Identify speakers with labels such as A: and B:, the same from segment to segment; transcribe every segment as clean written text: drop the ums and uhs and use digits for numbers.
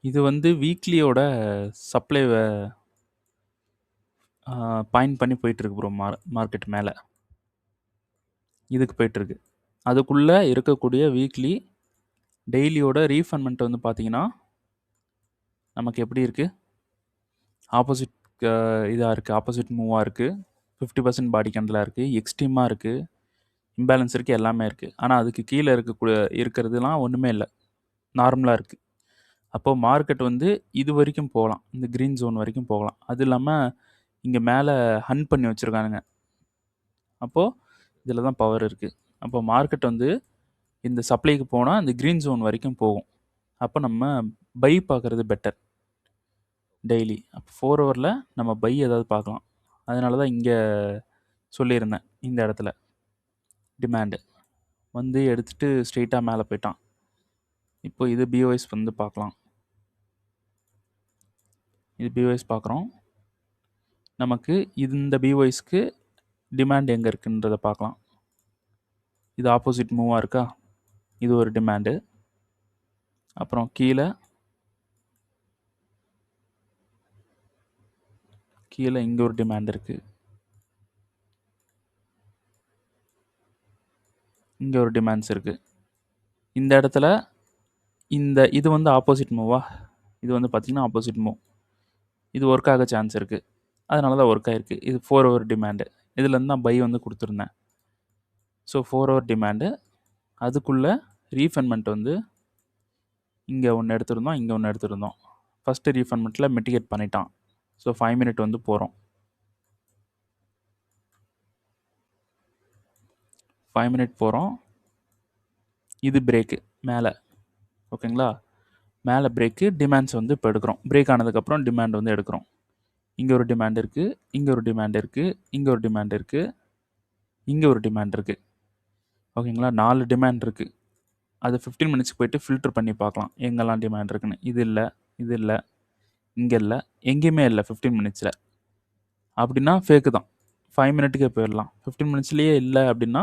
A: இது வந்து வீக்லியோட சப்ளைவ பாயிண்ட் பண்ணி போயிட்டுருக்கு ப்ரோ மார்க்கெட் மேலே. இதுக்கு போயிட்டுருக்கு. அதுக்குள்ளே இருக்கக்கூடிய வீக்லி டெய்லியோட ரீஃபண்ட்மெண்ட் வந்து பார்த்தீங்கன்னா நமக்கு எப்படி இருக்குது, ஆப்போசிட் இதாக இருக்குது, ஆப்போசிட் மூவாக இருக்குது, 50% பாடி கேண்டலாக இருக்குது, எக்ஸ்ட்ரீமாக இருக்குது, இம்பேலன்ஸ் இருக்குது, எல்லாமே இருக்குது. ஆனால் அதுக்கு கீழே இருக்கிறதுலாம் ஒன்றுமே இல்லை, நார்மலாக இருக்குது. அப்போது மார்க்கெட் வந்து இது வரைக்கும் போகலாம், இந்த க்ரீன் ஜோன் வரைக்கும் போகலாம். அது இல்லாமல் இங்கே மேலே ஹன் பண்ணி வச்சுருக்கானுங்க. அப்போது இதில் தான் பவர் இருக்குது. அப்போ மார்க்கெட் வந்து இந்த சப்ளைக்கு போனால் இந்த க்ரீன் ஜோன் வரைக்கும் போகும். அப்போ நம்ம பை பார்க்குறது பெட்டர் டெய்லி. அப்போ 4 ஹவரில் நம்ம பை ஏதாவது பார்க்கலாம். அதனால தான் இங்கே சொல்லியிருந்தேன், இந்த இடத்துல டிமாண்டு வந்து எடுத்துகிட்டு ஸ்ட்ரெயிட்டாக மேலே போயிட்டான். இப்போ இது பிஓஎஸ் வந்து பார்க்கலாம். இது பிஓஎஸ் பார்க்குறோம். நமக்கு இந்த பிஓஎஸ்க்கு டிமாண்ட் எங்கே இருக்குன்றதை பார்க்கலாம். இது ஆப்போசிட் மூவாக இருக்கா, இது ஒரு டிமாண்டு. அப்புறம் கீழே இங்கே ஒரு டிமாண்ட் இருக்குது, இங்கே ஒரு டிமாண்ட்ஸ் இருக்குது. இந்த இடத்துல இது வந்து ஆப்போசிட் மூவா, இது வந்து பார்த்திங்கன்னா ஆப்போசிட் மூவ். இது ஒர்க் ஆக சான்ஸ் இருக்குது, அதனால தான் ஒர்க் ஆகிருக்கு. இது 4 ஹவர் டிமாண்டு, இதுலேருந்து தான் பை வந்து கொடுத்துருந்தேன். ஸோ 4 ஹவர் டிமாண்டு, அதுக்குள்ளே ரீஃபண்ட்மெண்ட் வந்து இங்கே ஒன்று எடுத்திருந்தோம், இங்கே ஒன்று எடுத்திருந்தோம். ஃபஸ்ட்டு ரீஃபண்ட்மெண்ட்டில் மிட்டிகேட் பண்ணிட்டான். ஸோ 5 மினிட் வந்து போகிறோம். 5 மினிட் போகிறோம். இது பிரேக்கு மேலே, ஓகேங்களா? மேலே பிரேக்கு, டிமாண்ட்ஸ் வந்து இப்போ எடுக்கிறோம். பிரேக் ஆனதுக்கப்புறம் டிமாண்ட் வந்து எடுக்கிறோம். இங்கே ஒரு டிமாண்ட் இருக்குது, இங்கே ஒரு டிமாண்ட் இருக்குது, இங்கே ஒரு டிமாண்ட் இருக்குது, இங்கே ஒரு டிமாண்ட் இருக்குது, ஓகேங்களா? 4 டிமாண்ட் இருக்குது. அது 15 மினிட்ஸ்க்கு போயிட்டு ஃபில்டர் பண்ணி பார்க்கலாம் எங்கெல்லாம் டிமாண்ட் இருக்குன்னு. இது இல்லை, இது இல்லை, இங்கே இல்லை, எங்கேயுமே இல்லை 15 மினிட்ஸில். அப்படின்னா ஃபேக்கு தான். 5 மினிட்டுக்கே போயிடலாம். 15 மினிட்ஸ்லேயே இல்லை அப்படின்னா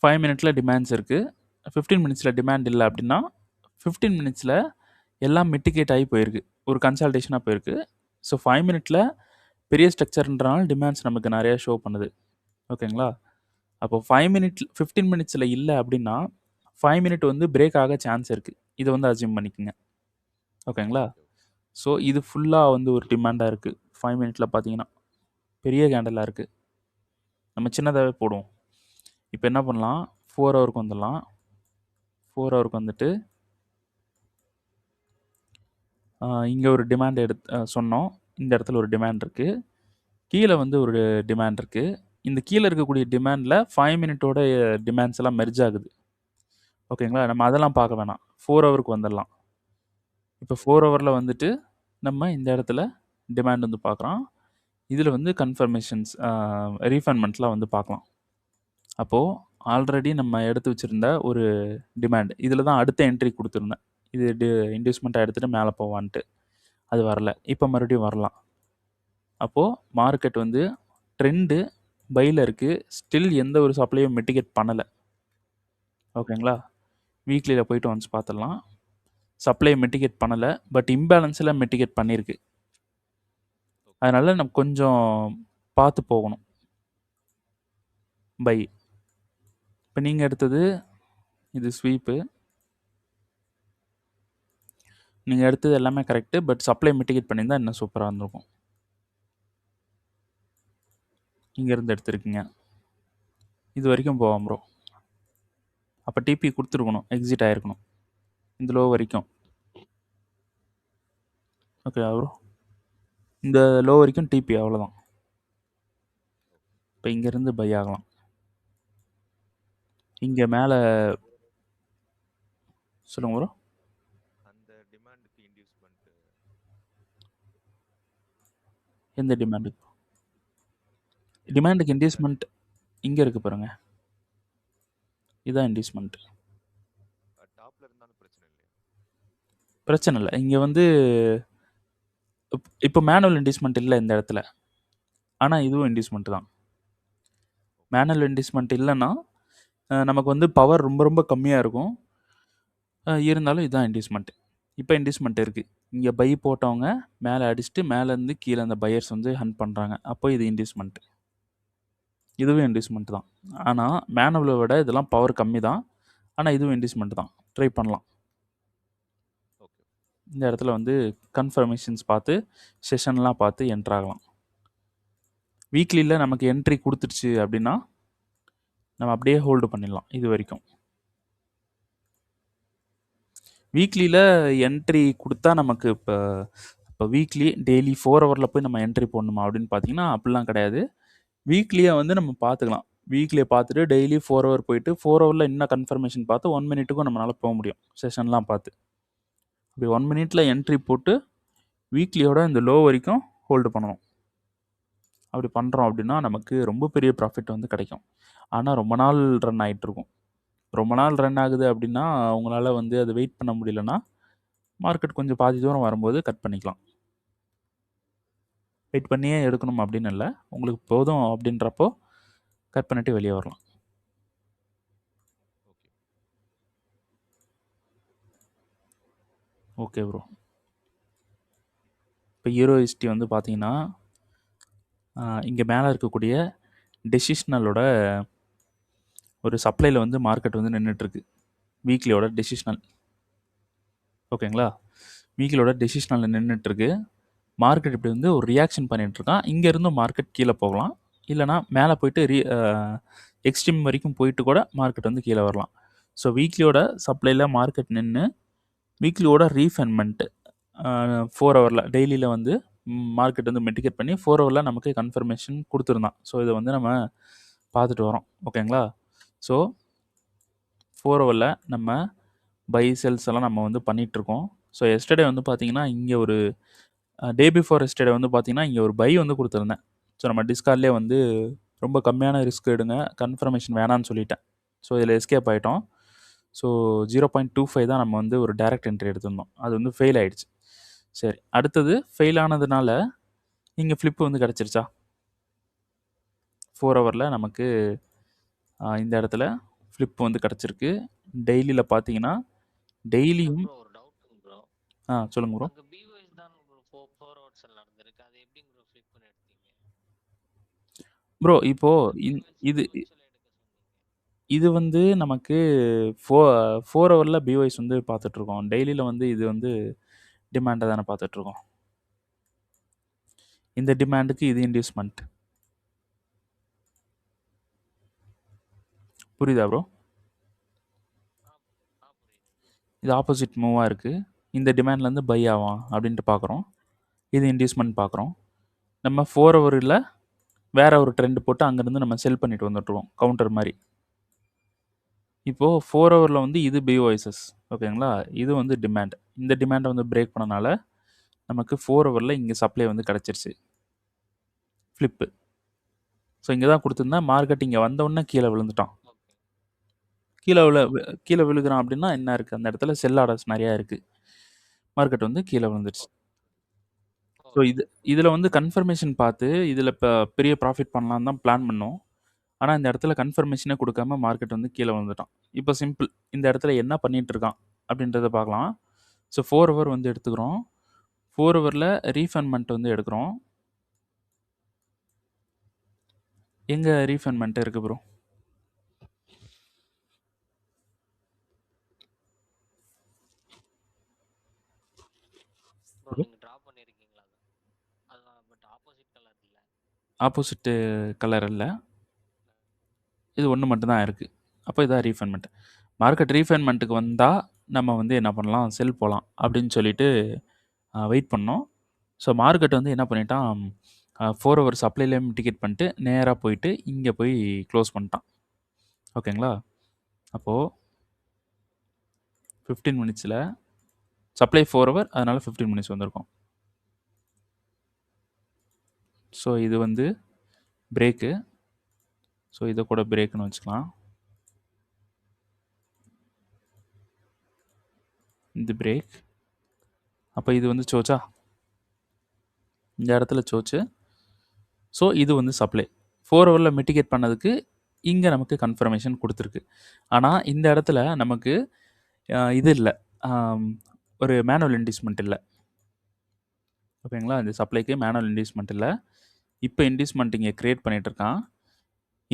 A: 5 மினிட்ஸில் டிமாண்ட்ஸ் இருக்குது. 15 மினிட்ஸில் டிமாண்ட் இல்லை அப்படின்னா 15 மினிட்ஸில் எல்லாம் மிட்டிகேட் ஆகி போயிருக்கு, ஒரு கன்சல்டேஷனாக போயிருக்கு. ஸோ 5 மினிட்ல பெரிய ஸ்ட்ரக்சர்ன்றனால டிமாண்ட்ஸ் நமக்கு நிறையா ஷோ பண்ணுது, ஓகேங்களா? அப்போ 15 மினிட்ஸில் இல்லை அப்படின்னா 5 மினிட் வந்து பிரேக் ஆக சான்ஸ் இருக்குது. இதை வந்து அசியூம் பண்ணிக்கோங்க, ஓகேங்களா? ஸோ இது ஃபுல்லாக வந்து ஒரு டிமாண்டாக இருக்குது. 5 மினிட்ல பார்த்தீங்கன்னா பெரிய கேண்டலாக இருக்குது. நம்ம சின்னதாகவே போடுவோம். இப்போ என்ன பண்ணலாம், 4 ஹவருக்கு வந்துடலாம். 4 ஹவருக்கு வந்துட்டு இங்கே ஒரு டிமாண்ட் சொன்னோம். இந்த இடத்துல ஒரு டிமாண்ட் இருக்குது, கீழே வந்து ஒரு டிமாண்ட் இருக்குது. இந்த கீழே இருக்கக்கூடிய டிமாண்டில் 5 மினிட்டோட டிமாண்ட்ஸ் எல்லாம் மெர்ஜ் ஆகுது, ஓகேங்களா? நம்ம அதெல்லாம் பார்க்க வேணாம், 4 ஹவருக்கு வந்துடலாம். இப்போ 4 ஹவரில் வந்துட்டு நம்ம இந்த இடத்துல டிமாண்ட் வந்து பார்க்குறோம். இதில் வந்து கன்ஃபர்மேஷன்ஸ், ரீஃபண்ட்மெண்ட்லாம் வந்து பார்க்கலாம். அப்போது ஆல்ரெடி நம்ம எடுத்து வச்சுருந்த ஒரு டிமாண்ட், இதில் தான் அடுத்த என்ட்ரி கொடுத்துருந்தேன். இது இன்டியூஸ்மெண்ட்டாக எடுத்துகிட்டு மேலே போவான்ட்டு, அது வரல. இப்போ மறுபடியும் வரலாம். அப்போது மார்க்கெட் வந்து ட்ரெண்டு பையில் இருக்குது. ஸ்டில் எந்த ஒரு சப்ளையும் மிட்டிகேட் பண்ணலை, ஓகேங்களா? வீக்லியில் போயிட்டு ஒன்ஸ் பார்த்துடலாம். சப்ளை மிட்டிகேட் பண்ணலை, பட் இம்பேலன்ஸில் மிட்டிகேட் பண்ணியிருக்கு. அதனால் நம்ம கொஞ்சம் பார்த்து போகணும் பை. இப்போ நீங்கள் எடுத்தது இது ஸ்வீப்பு, நீங்கள் எடுத்தது எல்லாமே கரெக்டு, பட் சப்ளை மிட்டிகேட் பண்ணியிருந்தால் இன்னும் சூப்பராக இருந்திருக்கும். இங்கேருந்து எடுத்துருக்கீங்க, இது வரைக்கும் போவோம் ப்ரோ. அப்போ டிபி கொடுத்துருக்கணும், எக்ஸிட் ஆகிருக்கணும் இந்த லோ வரைக்கும், ஓகே ப்ரோ? இந்த லோ வரைக்கும் டிபி, அவ்வளோதான். இப்போ இங்கேருந்து பை ஆகலாம். இங்கே மேலே சொல்லுங்க ப்ரோ. எந்த டிமாண்டுக்கு? டிமாண்டுக்கு இன்டியூஸ்மெண்ட் இங்கே இருக்குது பாருங்க, இதுதான் இன்டியூஸ்மெண்ட். பிரச்சனை இல்லை. இங்கே வந்து இப்போ மேனுவல் இன்டியூஸ்மெண்ட் இல்லை இந்த இடத்துல, ஆனால் இதுவும் இன்டியூஸ்மெண்ட் தான். மேனுவல் இன்டியூஸ்மெண்ட் இல்லைன்னா நமக்கு வந்து பவர் ரொம்ப ரொம்ப கம்மியாக இருக்கும், இருந்தாலும் இதுதான் இன்டியூஸ்மெண்ட். இப்போ இன்டியூஸ்மெண்ட் இருக்குது. இங்கே பை போட்டவங்க மேலே அடிச்சுட்டு மேலேருந்து கீழே அந்த பையர்ஸ் வந்து ஹண்ட் பண்ணுறாங்க. அப்போ இது இன்டியூஸ்மெண்ட். இதுவும் இன்டியூஸ்மெண்ட் தான். ஆனால் மேனுவலை விட இதெல்லாம் பவர் கம்மி தான். ஆனால் இதுவும் இன்டியூஸ்மெண்ட் தான். ட்ரை பண்ணலாம். இந்த இடத்துல வந்து கன்ஃபர்மேஷன்ஸ் பார்த்து செஷன்லாம் பார்த்து என்ட்ரு ஆகலாம். வீக்லியில் நமக்கு என்ட்ரி கொடுத்துருச்சு அப்படின்னா நம்ம அப்படியே ஹோல்டு பண்ணிடலாம் இது வரைக்கும். வீக்லியில் என்ட்ரி கொடுத்தா நமக்கு இப்போ வீக்லி டெய்லி 4 ஹவரில் போய் நம்ம என்ட்ரி போடணுமா அப்படின்னு பார்த்தீங்கன்னா அப்படிலாம் கிடையாது. வீக்லியை வந்து நம்ம பார்த்துக்கலாம். வீக்லியை பார்த்துட்டு டெய்லி 4 ஹவர் போயிட்டு 4 ஹவரில் இன்னும் கன்ஃபர்மேஷன் பார்த்து 1 மினிட்டுக்கும் நம்மளால் போக முடியும் செஷன்லாம் பார்த்து. அப்படி 1 மினிட்டில் என்ட்ரி போட்டு வீக்லியோட இந்த லோ வரைக்கும் ஹோல்டு பண்ணணும். அப்படி பண்ணுறோம் அப்படின்னா நமக்கு ரொம்ப பெரிய ப்ராஃபிட் வந்து கிடைக்கும். ஆனால் ரொம்ப நாள் ரன் ஆகிட்டுருக்கும். ரொம்ப நாள் ரன் ஆகுது அப்படின்னா உங்களால் வந்து அது வெயிட் பண்ண முடியலன்னா மார்க்கெட் கொஞ்சம் பாதி தூரம் வரும்போது கட் பண்ணிக்கலாம். வெயிட் பண்ணியே எடுக்கணும் அப்படின்னு இல்லை, உங்களுக்கு போதும் அப்படின்றப்போ கட் பண்ணிட்டு வெளியே வரலாம். Okay bro. இப்போ யூரோஎஸ்டி வந்து பார்த்தீங்கன்னா இங்கே மேலே இருக்கக்கூடிய டெசிஷனலோட ஒரு சப்ளையில் வந்து மார்க்கெட் வந்து நின்றுட்டுருக்கு. வீக்லியோட டெசிஷனல் ஓகேங்களா, வீக்லியோட டெசிஷனலில் நின்றுட்டுருக்கு. மார்க்கெட் இப்படி வந்து ஒரு ரியாக்ஷன் பண்ணிகிட்ருக்கான். இங்கேருந்து மார்க்கெட் கீழே போகலாம், இல்லைனா மேலே போயிட்டு எக்ஸ்ட்ரீம் வரைக்கும் போயிட்டு கூட மார்க்கெட் வந்து கீழே வரலாம். ஸோ வீக்லியோட சப்ளையில் மார்க்கெட் நின்று வீக்லியோட ரீஃபைன்மெண்ட்டு 4 ஹவரில் டெய்லியில் வந்து மார்க்கெட் வந்து மெட்டிகேட் பண்ணி 4 ஹவரில் நமக்கு கன்ஃபர்மேஷன் கொடுத்துருந்தான். ஸோ இதை வந்து நம்ம பார்த்துட்டு வரோம். ஓகேங்களா. ஸோ 4 ஹவரில் நம்ம பை செல்ஸ் எல்லாம் நம்ம வந்து பண்ணிகிட்ருக்கோம். ஸோ எஸ்டர்டே வந்து பார்த்திங்கன்னா இங்கே ஒரு டே பிஃபோர் எஸ்டர்டே வந்து பார்த்திங்கன்னா இங்கே ஒரு பை வந்து கொடுத்துருந்தேன். ஸோ நம்ம டிஸ்கார்ட்லேயே வந்து ரொம்ப கம்மியான ரிஸ்க் எடுங்க, கன்ஃபர்மேஷன் வேணான்னு சொல்லிட்டேன். ஸோ இதில் எஸ்கேப் ஆகிட்டோம். ஸோ 0.25 தான் நம்ம வந்து ஒரு டைரக்ட் என்ட்ரி எடுத்திருந்தோம். அது வந்து ஃபெயில் ஆகிடுச்சு. சரி, அடுத்தது ஃபெயில் ஆனதுனால இங்கே ஃப்ளிப்பு வந்து கிடச்சிருச்சா 4 ஹவரில் நமக்கு இந்த இடத்துல ஃப்ளிப் வந்து கிடச்சிருக்கு. டெய்லியில் பார்த்தீங்கன்னா டெய்லியும் சொல்லுங்க ப்ரோ. ப்ரோ இப்போது இது வந்து நமக்கு 4 ஹவரில் பிவைஸ் வந்து பார்த்துட்ருக்கோம். டெய்லியில் வந்து இது வந்து டிமாண்டை தானே பார்த்துட்ருக்கோம். இந்த டிமாண்டுக்கு இது இன்டியூஸ்மெண்ட். புரியுதா ப்ரோ? இது ஆப்போசிட் மூவாக இருக்குது. இந்த டிமாண்ட்லேருந்து பை ஆகும் அப்படின்ட்டு பார்க்குறோம். இது இன்டியூஸ்மெண்ட் பார்க்குறோம். நம்ம 4 ஹவரில் வேறு ஒரு ட்ரெண்ட் போட்டு அங்கேருந்து நம்ம செல் பண்ணிட்டு வந்துட்டுருவோம் கவுண்டர் மாதிரி. இப்போது 4 ஹவரில் வந்து இது பிஓஎஸ்எஸ் ஓகேங்களா, இது வந்து டிமாண்ட். இந்த டிமாண்டை வந்து பிரேக் பண்ணனால நமக்கு 4 ஹவரில் இங்கே சப்ளை வந்து கிடச்சிருச்சு ஃப்ளிப்பு. ஸோ இங்கே தான் கொடுத்துருந்தா மார்க்கெட் இங்கே வந்தவுடனே கீழே விழுந்துட்டான். கீழே விழுகிறான் அப்படின்னா என்ன இருக்குது, அந்த இடத்துல செல் ஆர்டர்ஸ் நிறையா இருக்குது, மார்க்கெட் வந்து கீழே விழுந்துருச்சு. ஸோ இதில் வந்து கன்ஃபர்மேஷன் பார்த்து இதில் இப்போ பெரிய ப்ராஃபிட் பண்ணலான்னு தான் பிளான் பண்ணோம். ஆனால் இந்த இடத்துல கன்ஃபர்மேஷனே கொடுக்காம மார்க்கெட் வந்து கீழே வந்துட்டான். இப்போ சிம்பிள், இந்த இடத்துல என்ன பண்ணிகிட்டு இருக்கான் அப்படின்றத பார்க்கலாம். ஸோ 4 ஹவர் வந்து எடுத்துக்கிறோம். 4 ஹவரில் ரீஃபைன்மெண்ட் வந்து எடுக்கிறோம். எங்கே ரீஃபைன்மெண்ட் இருக்குது ப்ரோ? ஆப்போசிட்டு கலர் இல்லை, இது ஒன்று மட்டும்தான் இருக்குது. அப்போ இதான் ரீஃபைன்மெண்ட். மார்க்கெட் ரீஃபைன்மெண்ட்டுக்கு வந்தால் நம்ம வந்து என்ன பண்ணலாம், செல் போகலாம் அப்படின்னு சொல்லிட்டு வெயிட் பண்ணோம். ஸோ மார்க்கெட் வந்து என்ன பண்ணிட்டான், 4 ஹவர் சப்ளைலேயே மிட்டிகேட் பண்ணிட்டு நேராக போயிட்டு இங்கே போய் க்ளோஸ் பண்ணிட்டான். ஓகேங்களா. அப்போது 15 மினிட்ஸில் சப்ளை 4 ஹவர், அதனால் 15 மினிட்ஸ் வந்திருக்கும். ஸோ இது வந்து பிரேக்கு. ஸோ இதை கூட பிரேக்குன்னு வச்சுக்கலாம். இது பிரேக். அப்போ இது வந்து சோச்சா, இந்த இடத்துல சோச்சு. ஸோ இது வந்து சப்ளை 4 ஹவரில் மிட்டிகேட் பண்ணதுக்கு இங்கே நமக்கு கன்ஃபர்மேஷன் கொடுத்துருக்கு. ஆனால் இந்த இடத்துல நமக்கு இது இல்லை, ஒரு மேனுவல் இன்டியூஸ்மெண்ட் இல்ல. ஓகேங்களா? இந்த சப்ளைக்கு மேனுவல் இன்டியூஸ்மெண்ட் இல்ல. இப்ப இன்டியூஸ்மெண்ட் இங்க கிரியேட் பண்ணிட்டு இருக்கான்.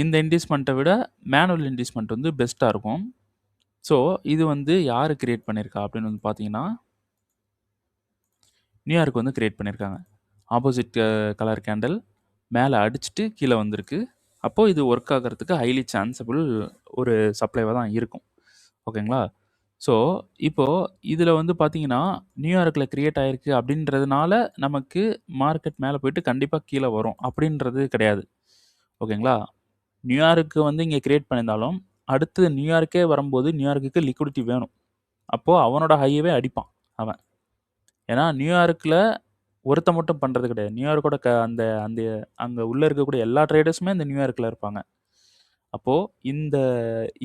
A: இந்த இன்டியூஸ்மெண்ட்ட விட மேனுவல் இன்டியூஸ்மெண்ட் வந்து பெஸ்ட்டா இருக்கும். ஸோ, இது வந்து யாரு கிரியேட் பண்ணியிருக்கா அப்படின்னு வந்து பார்த்தீங்கன்னா, நியூயார்க் வந்து கிரியேட் பண்ணியிருக்காங்க. ஆப்போசிட் கலர் கேண்டில் மேல அடிச்சுட்டு கீழ வந்திருக்கு. அப்போ இது ஒர்க் ஆகுறதுக்கு ஹைலி சான்சபிள் ஒரு சப்ளைவா தான் இருக்கும். ஓகேங்களா? ஸோ, இப்போ இதுல வந்து பார்த்தீங்கன்னா, நியூயார்க்ல கிரியேட் ஆயிருக்கு அப்படின்றதுனால, நமக்கு மார்க்கெட் மேல போயிட்டு கண்டிப்பா கீழ வரும் அப்படின்றது கிடையாது. ஓகேங்களா? நியூயார்க்கு வந்து இங்க கிரியேட் பண்ணியிருந்தாலும், அடுத்து நியூயார்க்கே வரும்போது நியூயார்க்குக்கு லிக்விடிட்டி வேணும். அப்போ அவனோட ஹையவே அடிப்பான் அவன். ஏன்னா நியூயார்க்ல ஒருத்தன் மட்டும் பண்றது கிடையாது. நியூயார்க்கோட அந்த அந்த அங்க உள்ள இருக்கக்கூடிய எல்லா ட்ரேடர்ஸுமே இந்த நியூயார்க்ல இருப்பாங்க. அப்போ இந்த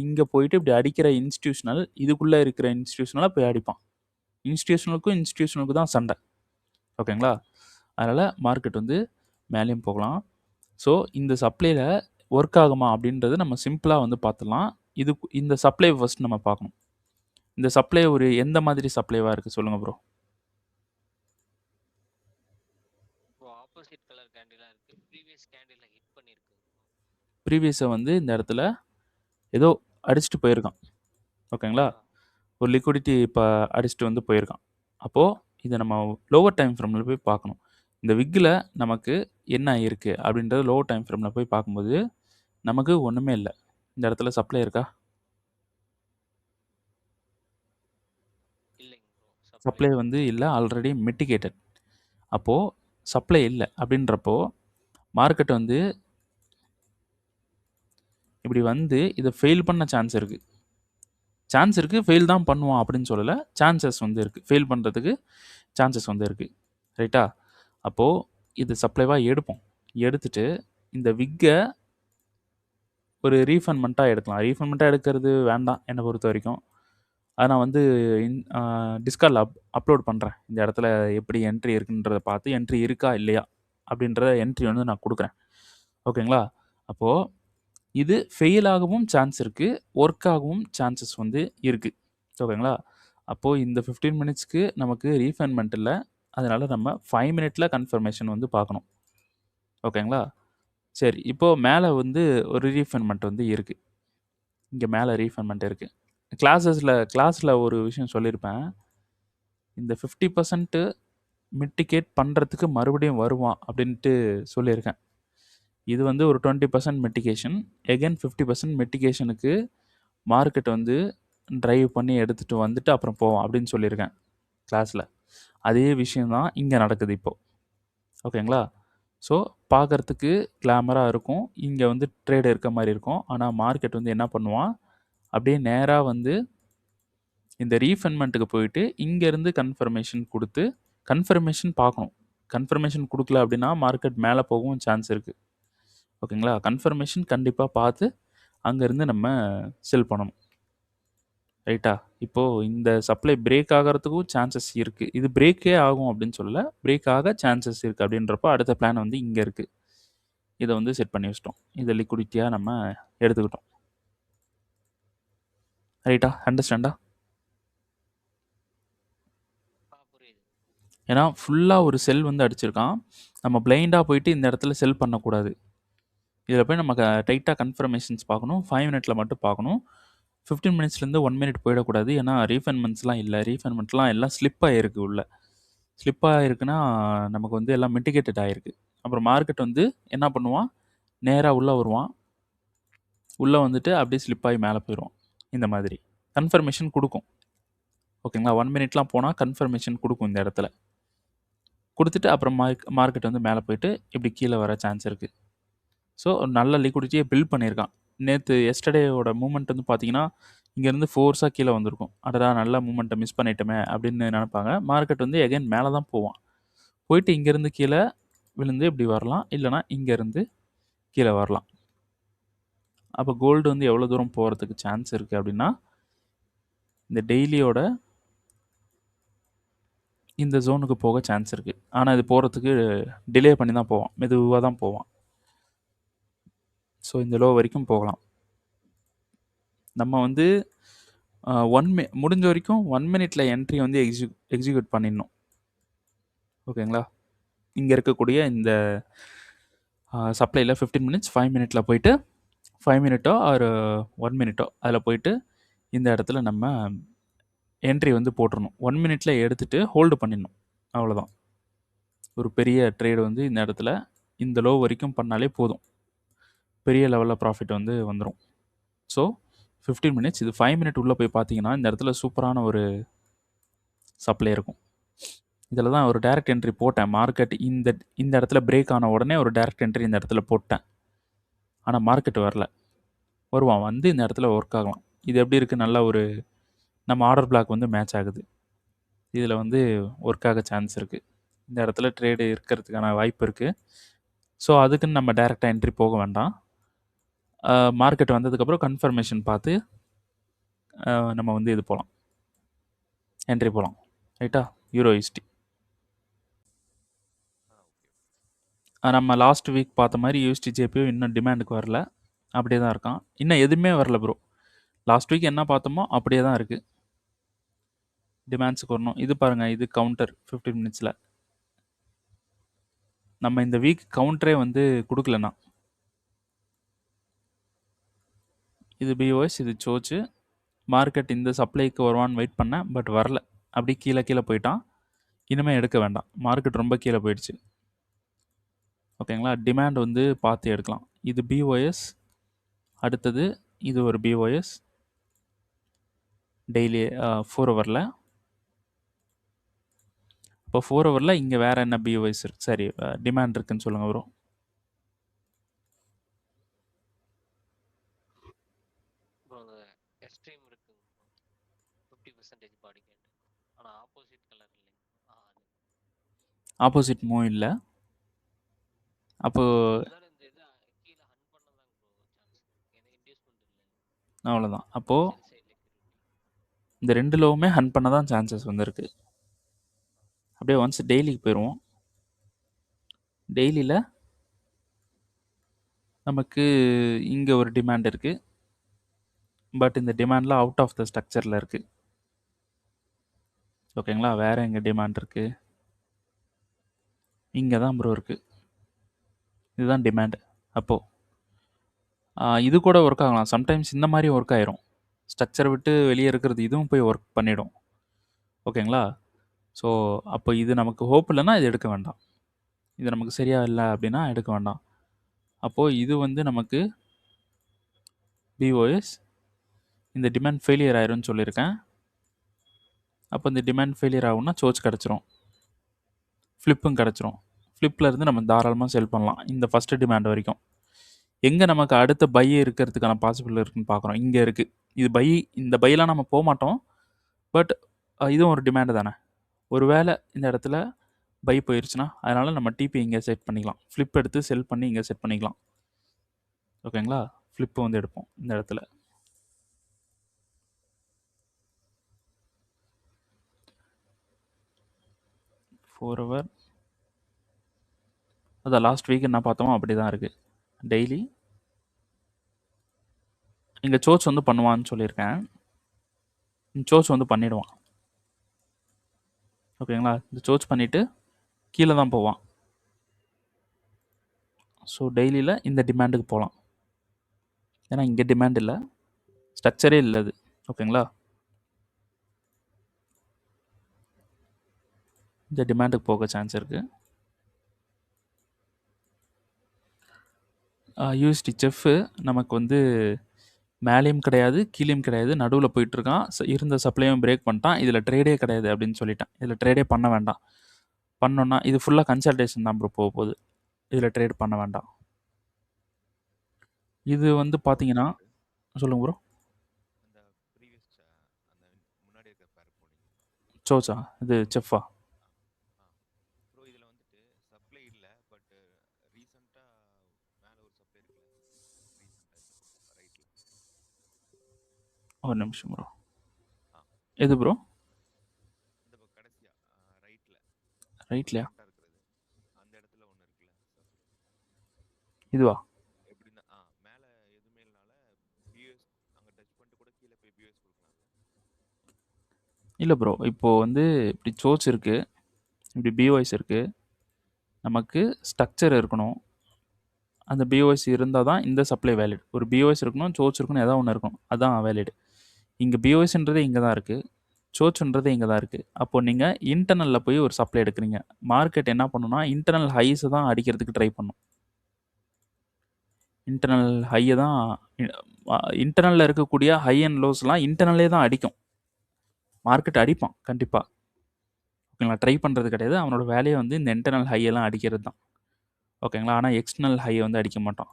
A: இங்க போயிட்டு இப்படி அடிக்கிற இன்ஸ்டிடியூஷனல், இதுக்குள்ள இருக்கிற இன்ஸ்டிடியூஷனலா போய் அடிப்பான். இன்ஸ்டிடியூஷனுக்கு தான் சண்டை. ஓகேங்களா? அதனால மார்க்கெட் வந்து மேலேயும் போகலாம். ஸோ, இந்த சப்ளைல ஒர்க் ஆகுமா அப்படின்றது நம்ம சிம்பிளா வந்து பார்த்துடலாம். இந்த சப்ளை ஃபர்ஸ்ட் நம்ம பார்க்கணும். இந்த சப்ளை ஒரு எந்த மாதிரி சப்ளைவா இருக்கு சொல்லுங்க ப்ரோ?
B: ஆப்போசிட் கலர் கேண்டிலா இருக்கு. ப்ரீவியஸ் கேண்டில ஹிட் பண்ணிருக்கு.
A: ப்ரீவியஸை வந்து இந்த இடத்துல ஏதோ அடிச்சுட்டு போயிருக்கான். ஓகேங்களா? ஒரு லிக்விடிட்டி இப்போ அடிச்சுட்டு வந்து போயிருக்கான். அப்போது இதை நம்ம லோவர் டைம் ஃப்ரேமில் போய் பார்க்கணும். இந்த விக்கில் நமக்கு என்ன இருக்குது அப்படின்றது லோவர் டைம் ஃப்ரேமில் போய் பார்க்கும்போது நமக்கு ஒன்றுமே இல்லை. இந்த இடத்துல சப்ளை இருக்கா?
B: இல்லைங்க ப்ரோ.
A: சப்ளை வந்து இல்லை, ஆல்ரெடி மிட்டிகேட்டட். அப்போது சப்ளை இல்லை அப்படின்றப்போ மார்க்கெட் வந்து இப்படி வந்து இதை ஃபெயில் பண்ண சான்ஸ் இருக்குது. சான்ஸ் இருக்குது, ஃபெயில் தான் பண்ணுவான் அப்படின்னு சொல்லலை. சான்சஸ் வந்து இருக்குது, ஃபெயில் பண்ணுறதுக்கு சான்சஸ் வந்து இருக்குது. ரைட்டா? அப்போது இது சப்ளைவாக எடுப்போம். எடுத்துட்டு இந்த விக்கை ஒரு ரீஃபண்ட்மெண்ட்டாக எடுக்கலாம். ரீஃபண்ட்மெண்ட்டாக எடுக்கிறது வேண்டாம் என்னை பொறுத்த வரைக்கும். அதை நான் வந்து டிஸ்கார்டில் அப்லோட் பண்ணுறேன். இந்த இடத்துல எப்படி என்ட்ரி இருக்குன்றத பார்த்து என்ட்ரி இருக்கா இல்லையா அப்படின்ற என்ட்ரி வந்து நான் கொடுக்குறேன். ஓகேங்களா? அப்போது இது ஃபெயில் ஆகவும் சான்ஸ் இருக்குது, ஒர்க் ஆகவும் சான்சஸ் வந்து இருக்குது. ஓகேங்களா? அப்போது இந்த 15 மினிட்ஸ்க்கு நமக்கு ரீஃபண்ட்மெண்ட் இல்லை. அதனால் நம்ம 5 மினிட்ல கன்ஃபர்மேஷன் வந்து பார்க்கணும். ஓகேங்களா? சரி, இப்போது மேலே வந்து ஒரு ரீஃபண்ட்மெண்ட் வந்து இருக்குது. இங்கே மேலே ரீஃபண்ட்மெண்ட் இருக்குது. கிளாஸில் ஒரு விஷயம் சொல்லியிருப்பேன். இந்த 50% மிட்டிகேட் பண்ணுறதுக்கு மறுபடியும் வருவான் அப்படின்ட்டு சொல்லியிருக்கேன். இது வந்து ஒரு 20% மிட்டிகேஷன். எகைன் 50% மிட்டிகேஷனுக்கு மார்க்கெட் வந்து ட்ரைவ் பண்ணி எடுத்துகிட்டு வந்துட்டு அப்புறம் போவோம் அப்படின்னு சொல்லியிருக்கேன் கிளாஸில். அதே விஷயந்தான் இங்கே நடக்குது இப்போது. ஓகேங்களா? ஸோ, பார்க்கறதுக்கு கிளாமராக இருக்கும். இங்கே வந்து ட்ரேட் இருக்க மாதிரி இருக்கும். ஆனால் மார்க்கெட் வந்து என்ன பண்ணுவான், அப்படியே நேராக வந்து இந்த ரீஃபண்ட்மெண்ட்டுக்கு போயிட்டு இங்கேருந்து கன்ஃபர்மேஷன் கொடுத்து கன்ஃபர்மேஷன் பார்க்கணும். கன்ஃபர்மேஷன் கொடுக்கல அப்படின்னா மார்க்கெட் மேலே போகவும் சான்ஸ் இருக்குது. ஓகேங்களா? கன்ஃபர்மேஷன் கண்டிப்பாக பார்த்து அங்கேருந்து நம்ம செல் பண்ணணும். ரைட்டா? இப்போது இந்த சப்ளை பிரேக் ஆகிறதுக்கும் சான்சஸ் இருக்குது. இது பிரேக்கே ஆகும் அப்படின்னு சொல்லல, பிரேக் ஆக சான்சஸ் இருக்குது. அப்படின்றப்போ அடுத்த பிளான் வந்து இங்கே இருக்குது. இதை வந்து செட் பண்ணி வச்சிட்டோம். இதை லிக்விடிட்டியாக நம்ம எடுத்துக்கிட்டோம். ரைட்டா? அண்டர்ஸ்டாண்டா?
B: புரியுது.
A: ஏன்னா ஃபுல்லாக ஒரு செல் வந்து அடிச்சிருக்கான். நம்ம பிளைண்டாக போயிட்டு இந்த இடத்துல செல் பண்ணக்கூடாது. இதில் போய் நம்ம டைட்டாக கன்ஃபர்மேஷன்ஸ் பார்க்கணும். 5 மினிட்ல மட்டும் பார்க்கணும். 15 மினிட்ஸ்லேருந்து 1 மினிட் போயிடக்கூடாது. ஏன்னா ரீஃபண்ட்மெண்ட்ஸ்லாம் இல்லை. ரீஃபண்ட்மெண்ட்லாம் எல்லாம் ஸ்லிப் ஆகிருக்கு உள்ள. ஸ்லிப் ஆகிருக்குன்னா நமக்கு வந்து எல்லாம் மிட்டிகேட்டட் ஆகிருக்கு. அப்புறம் மார்க்கெட் வந்து என்ன பண்ணுவான், நேராக உள்ளே வருவான். உள்ளே வந்துட்டு அப்படியே ஸ்லிப் ஆகி மேலே போயிடுவான். இந்த மாதிரி கன்ஃபர்மேஷன் கொடுக்கும். ஓகேங்களா? 1 மினிட்லாம் போனால் கன்ஃபர்மேஷன் கொடுக்கும் இந்த இடத்துல. கொடுத்துட்டு அப்புறம் மார்க்கெட் வந்து மேலே போயிட்டு இப்படி கீழே வர சான்ஸ் இருக்குது. ஸோ நல்ல லிக்விடிட்டியை பில்ட் பண்ணியிருக்கான். நேற்று எஸ்டர்டேயோட மூமெண்ட் வந்து பார்த்தீங்கன்னா, இங்கேருந்து ஃபோர்ஸாக கீழே வந்திருக்கும். அடடா நல்ல மூமெண்ட்டை மிஸ் பண்ணிட்டோமே அப்படின்னு நினைப்பாங்க. மார்க்கெட் வந்து எகைன் மேலே தான் போவான். போயிட்டு இங்கேருந்து கீழே விழுந்து இப்படி வரலாம், இல்லைனா இங்கேருந்து கீழே வரலாம். அப்போ கோல்டு வந்து எவ்வளோ தூரம் போகிறதுக்கு சான்ஸ் இருக்குது அப்படின்னா, இந்த டெய்லியோட இந்த ஜோனுக்கு போக சான்ஸ் இருக்குது. ஆனால் இது போகிறதுக்கு டிலே பண்ணி தான் போவான், மெதுவாக தான் போவான். ஸோ இந்த லோ வரைக்கும் போகலாம். நம்ம வந்து முடிஞ்ச வரைக்கும் 1 மினிட்ல என்ட்ரி வந்து எக்ஸிக்யூட் பண்ணிடணும். ஓகேங்களா? இங்க இருக்கக்கூடிய இந்த சப்ளைல 15 மினிட்ஸ் 5 மினிட்ல போயிட்டு 5 மினிட்டோ ஆர் 1 மினிட்டோ அதில் போயிட்டு இந்த இடத்துல நம்ம என்ட்ரி வந்து போட்டுறணும். 1 மினிட்ல எடுத்துட்டு ஹோல்டு பண்ணிடணும். அவ்வளோதான். ஒரு பெரிய ட்ரேடு வந்து இந்த இடத்துல இந்த லோ வரைக்கும் பண்ணாலே போதும். பெரிய லெவலில் ப்ராஃபிட் வந்து வந்துடும். ஸோ 15 மினிட்ஸ் இது 5 மினிட் உள்ளே போய் பார்த்தீங்கன்னா இந்த இடத்துல சூப்பரான ஒரு சப்ளை இருக்கும். இதில் தான் ஒரு டைரக்ட் என்ட்ரி போட்டேன். மார்க்கெட் இந்த இந்த இடத்துல பிரேக் ஆன உடனே ஒரு டைரக்ட் என்ட்ரி இந்த இடத்துல போட்டேன். ஆனால் மார்க்கெட் வரல. வருவான் வந்து இந்த இடத்துல ஒர்க் ஆகலாம். இது எப்படி இருக்குது? நல்ல ஒரு நம்ம ஆர்டர் பிளாக் வந்து மேட்ச் ஆகுது. இதில் வந்து ஒர்க் ஆக சான்ஸ் இருக்குது. இந்த இடத்துல ட்ரேடு இருக்கிறதுக்கான வாய்ப்பு இருக்குது. ஸோ அதுக்குன்னு நம்ம டைரெக்டாக என்ட்ரி போக வேண்டாம். மார்க்கெட் வந்ததுக்கப்புறம் கன்ஃபர்மேஷன் பார்த்து நம்ம வந்து இது போகலாம், என்ட்ரி போகலாம். ரைட்டா? யூரோ யூஎஸ்டி நம்ம லாஸ்ட் வீக் பார்த்த மாதிரி யூஎஸ்டி ஜேபியும் இன்னும் டிமாண்டுக்கு வரல. அப்படியே தான் இருக்கான். இன்னும் எதுவுமே வரல ப்ரோ. லாஸ்ட் வீக் என்ன பார்த்தோமோ அப்படியே தான் இருக்குது. டிமாண்ட்ஸுக்கு வரணும். இது பாருங்கள், இது கவுண்டர் 15 மினிட்ஸில். நம்ம இந்த வீக் கவுண்டரே வந்து கொடுக்கலண்ணா. இது பிஓஎஸ், இது சோச்சு. மார்க்கெட் இந்த சப்ளைக்கு வருவான்னு வெயிட் பண்ணேன், பட் வரல. அப்படி கீழே கீழே போயிட்டான். இனிமேல் எடுக்க வேண்டாம், மார்க்கெட் ரொம்ப கீழே போயிடுச்சு. ஓகேங்களா? டிமாண்ட் வந்து பார்த்து எடுக்கலாம். இது பிஓஎஸ். அடுத்தது இது ஒரு பிஓஎஸ் டெய்லி 4 ஹவரில். இப்போ 4 ஹவரில் இங்கே வேறு என்ன பிஓஎஸ் இருக்குது? சரி, டிமாண்ட் இருக்குதுன்னு சொல்லுங்கள் வரும்.
B: எக்ஸ்ட்ரீம் இருக்கு 50% பாடி கேட். ஆனால் ஆப்போசிட் கலர் இல்லைங்க.
A: ஆப்போசிட் மூவ் இல்லை. அப்போ அவ்வளோதான். அப்போது இந்த 2 லோவுமே ஹன் பண்ண தான் சான்சஸ் வந்துருக்கு. அப்படியே ஒன்ஸ் டெய்லிக்கு போயிடுவோம். டெய்லியில் நமக்கு இங்கே ஒரு டிமாண்ட் இருக்குது, பட் இந்த டிமாண்டில் அவுட் ஆஃப் த ஸ்ட்ரக்சரில் இருக்குது. ஓகேங்களா? வேறு எங்கே டிமாண்ட் இருக்குது? இங்கே தான் ப்ரோ இருக்குது. இதுதான் டிமாண்ட். அப்போது இது கூட ஒர்க் ஆகலாம். சம்டைம்ஸ் இந்த மாதிரி ஒர்க் ஆயிரும். ஸ்ட்ரக்சரை விட்டு வெளியே இருக்கிறது இதுவும் போய் ஒர்க் பண்ணிடும். ஓகேங்களா? ஸோ அப்போ இது நமக்கு ஹோப் இல்லைன்னா இது எடுக்க வேண்டாம். இது நமக்கு சரியாக இல்லை அப்படின்னா எடுக்க வேண்டாம். அப்போது இது வந்து நமக்கு பிஓஎஸ். இந்த டிமாண்ட் ஃபெயிலியர் ஆயிரும்னு சொல்லியிருக்கேன். அப்போ இந்த டிமாண்ட் ஃபெயிலியர் ஆகும்னா சோச் கிடச்சிரும், ஃப்ளிப்பும் கிடச்சிரும். ஃப்ளிப்பில் இருந்து நம்ம தாராளமாக செல் பண்ணலாம் இந்த ஃபஸ்ட்டு டிமாண்ட் வரைக்கும். எங்கே நமக்கு அடுத்த பை இருக்கிறதுக்கான பாசிபிள் இருக்குதுன்னு பார்க்குறோம். இங்கே இருக்குது. இது பை, இந்த பையெலாம் நம்ம போக மாட்டோம், பட் இதுவும் ஒரு டிமாண்டு தானே. ஒரு வேளை இந்த இடத்துல பை போயிடுச்சுன்னா அதனால் நம்ம டிபி இங்கே செட் பண்ணிக்கலாம். ஃப்ளிப் எடுத்து செல் பண்ணி இங்கே செட் பண்ணிக்கலாம். ஓகேங்களா? ஃப்ளிப்பு வந்து எடுப்போம் இந்த இடத்துல. ஃபோர் ஹவர் அதான் லாஸ்ட் வீக் என்ன பார்த்தோமோ அப்படி தான் இருக்குது. டெய்லி இங்கே சோச் வந்து பண்ணுவான்னு சொல்லியிருக்கேன். சோச் வந்து பண்ணிவிடுவான். ஓகேங்களா? இந்த சோச் பண்ணிவிட்டு கீழே தான் போவான். ஸோ டெய்லியில் இந்த டிமாண்டுக்கு போகலாம். ஏன்னா இங்கே டிமாண்ட் இல்லை, ஸ்ட்ரக்சரே இல்லை அது. ஓகேங்களா? இந்த டிமாண்டுக்கு போக சான்ஸ் இருக்குது. யூஎஸ்டி செஃப்பு நமக்கு வந்து மேலேயும் கிடையாது கீழேயும் கிடையாது, நடுவில் போயிட்டுருக்கான். இருந்த சப்ளையும் பிரேக் பண்ணிட்டான். இதில் ட்ரேடே கிடையாது அப்படின்னு சொல்லிட்டான். இதில் ட்ரேடே பண்ண வேண்டாம். பண்ணோன்னா இது ஃபுல்லாக கன்சல்டேஷன் தான் ப்ரோ போக போகுது. இதில் ட்ரேட் பண்ண வேண்டாம். இது வந்து பார்த்தீங்கன்னா சொல்லுங்க ப்ரோ. சோச்சா இது செஃப்பா? ஒரு நிமிஷம் ப்ரோ. எது ப்ரோ? ரைட்லையா? இதுவா? இல்லை ப்ரோ, இப்போது வந்து இப்படி சோர்ஸ் இருக்குது, இப்படி பிஓஎஸ் இருக்குது, நமக்கு ஸ்ட்ரக்சர் இருக்கணும். அந்த பிஓஎஸ் இருந்தால் தான் இந்த சப்ளை வேலிட். ஒரு பிஓஎஸ் இருக்கணும், சோர்ஸ் இருக்கணும், ஏதாவது ஒன்று இருக்கணும், அதுதான் வேலிட். இங்கே பிஓஎஸ்ன்றதே இங்கே தான் இருக்குது, சோர்ஸ்ன்றதே இங்கே தான் இருக்குது. அப்போது நீங்கள் இன்டர்னலில் போய் ஒரு சப்ளை எடுக்கிறீங்க. மார்க்கெட் என்ன பண்ணுன்னா இன்டர்னல் ஹைஸை தான் அடிக்கிறதுக்கு ட்ரை பண்ணும். இன்டர்னல் ஹையை தான் இன்டர்னலில் இருக்கக்கூடிய ஹை அண்ட் லோஸ்லாம் இன்டர்னலே தான் அடிக்கும். மார்க்கெட் அடிப்பான் கண்டிப்பாக, ஓகேங்களா. ட்ரை பண்ணுறது கிடையாது, அவனோட வேலையை வந்து இந்த இன்டர்னல் ஹையெல்லாம் அடிக்கிறது தான், ஓகேங்களா. ஆனால் எக்ஸ்டர்னல் ஹையை வந்து அடிக்க மாட்டான்.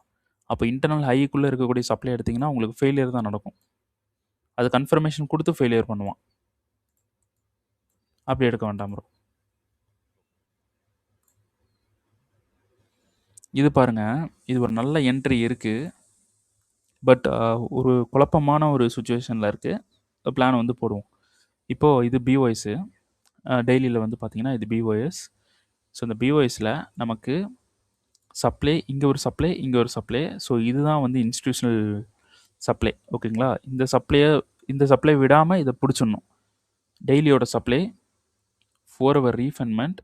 A: அப்போ இன்டர்னல் ஹைக்குள்ளே இருக்கக்கூடிய சப்ளை எடுத்திங்கன்னா உங்களுக்கு ஃபெயிலியர் தான் நடக்கும். அது கன்ஃபர்மேஷன் கொடுத்து ஃபெயிலியர் பண்ணுவான். அப்படி எடுக்க வேண்டாம் ப்ரோ. இது பாருங்கள், இது ஒரு நல்ல என்ட்ரி இருக்குது, பட் ஒரு குழப்பமான ஒரு சுச்சுவேஷனில் இருக்குது. பிளான் வந்து போடுவோம். இப்போது இது பிஓஎஸ்ஸு, டெய்லியில் வந்து பார்த்திங்கன்னா இது பிஓஎஸ். ஸோ இந்த பிஓஎஸில் நமக்கு சப்ளை, இங்கே ஒரு சப்ளை, இங்கே ஒரு சப்ளை. ஸோ இதுதான் வந்து இன்ஸ்டிடியூஷனல் சப்ளை, ஓகேங்களா. இந்த சப்ளை விடாமல் இதை பிடிச்சிடணும். டெய்லியோட சப்ளை 4 hour ரீஃபண்ட்மெண்ட்,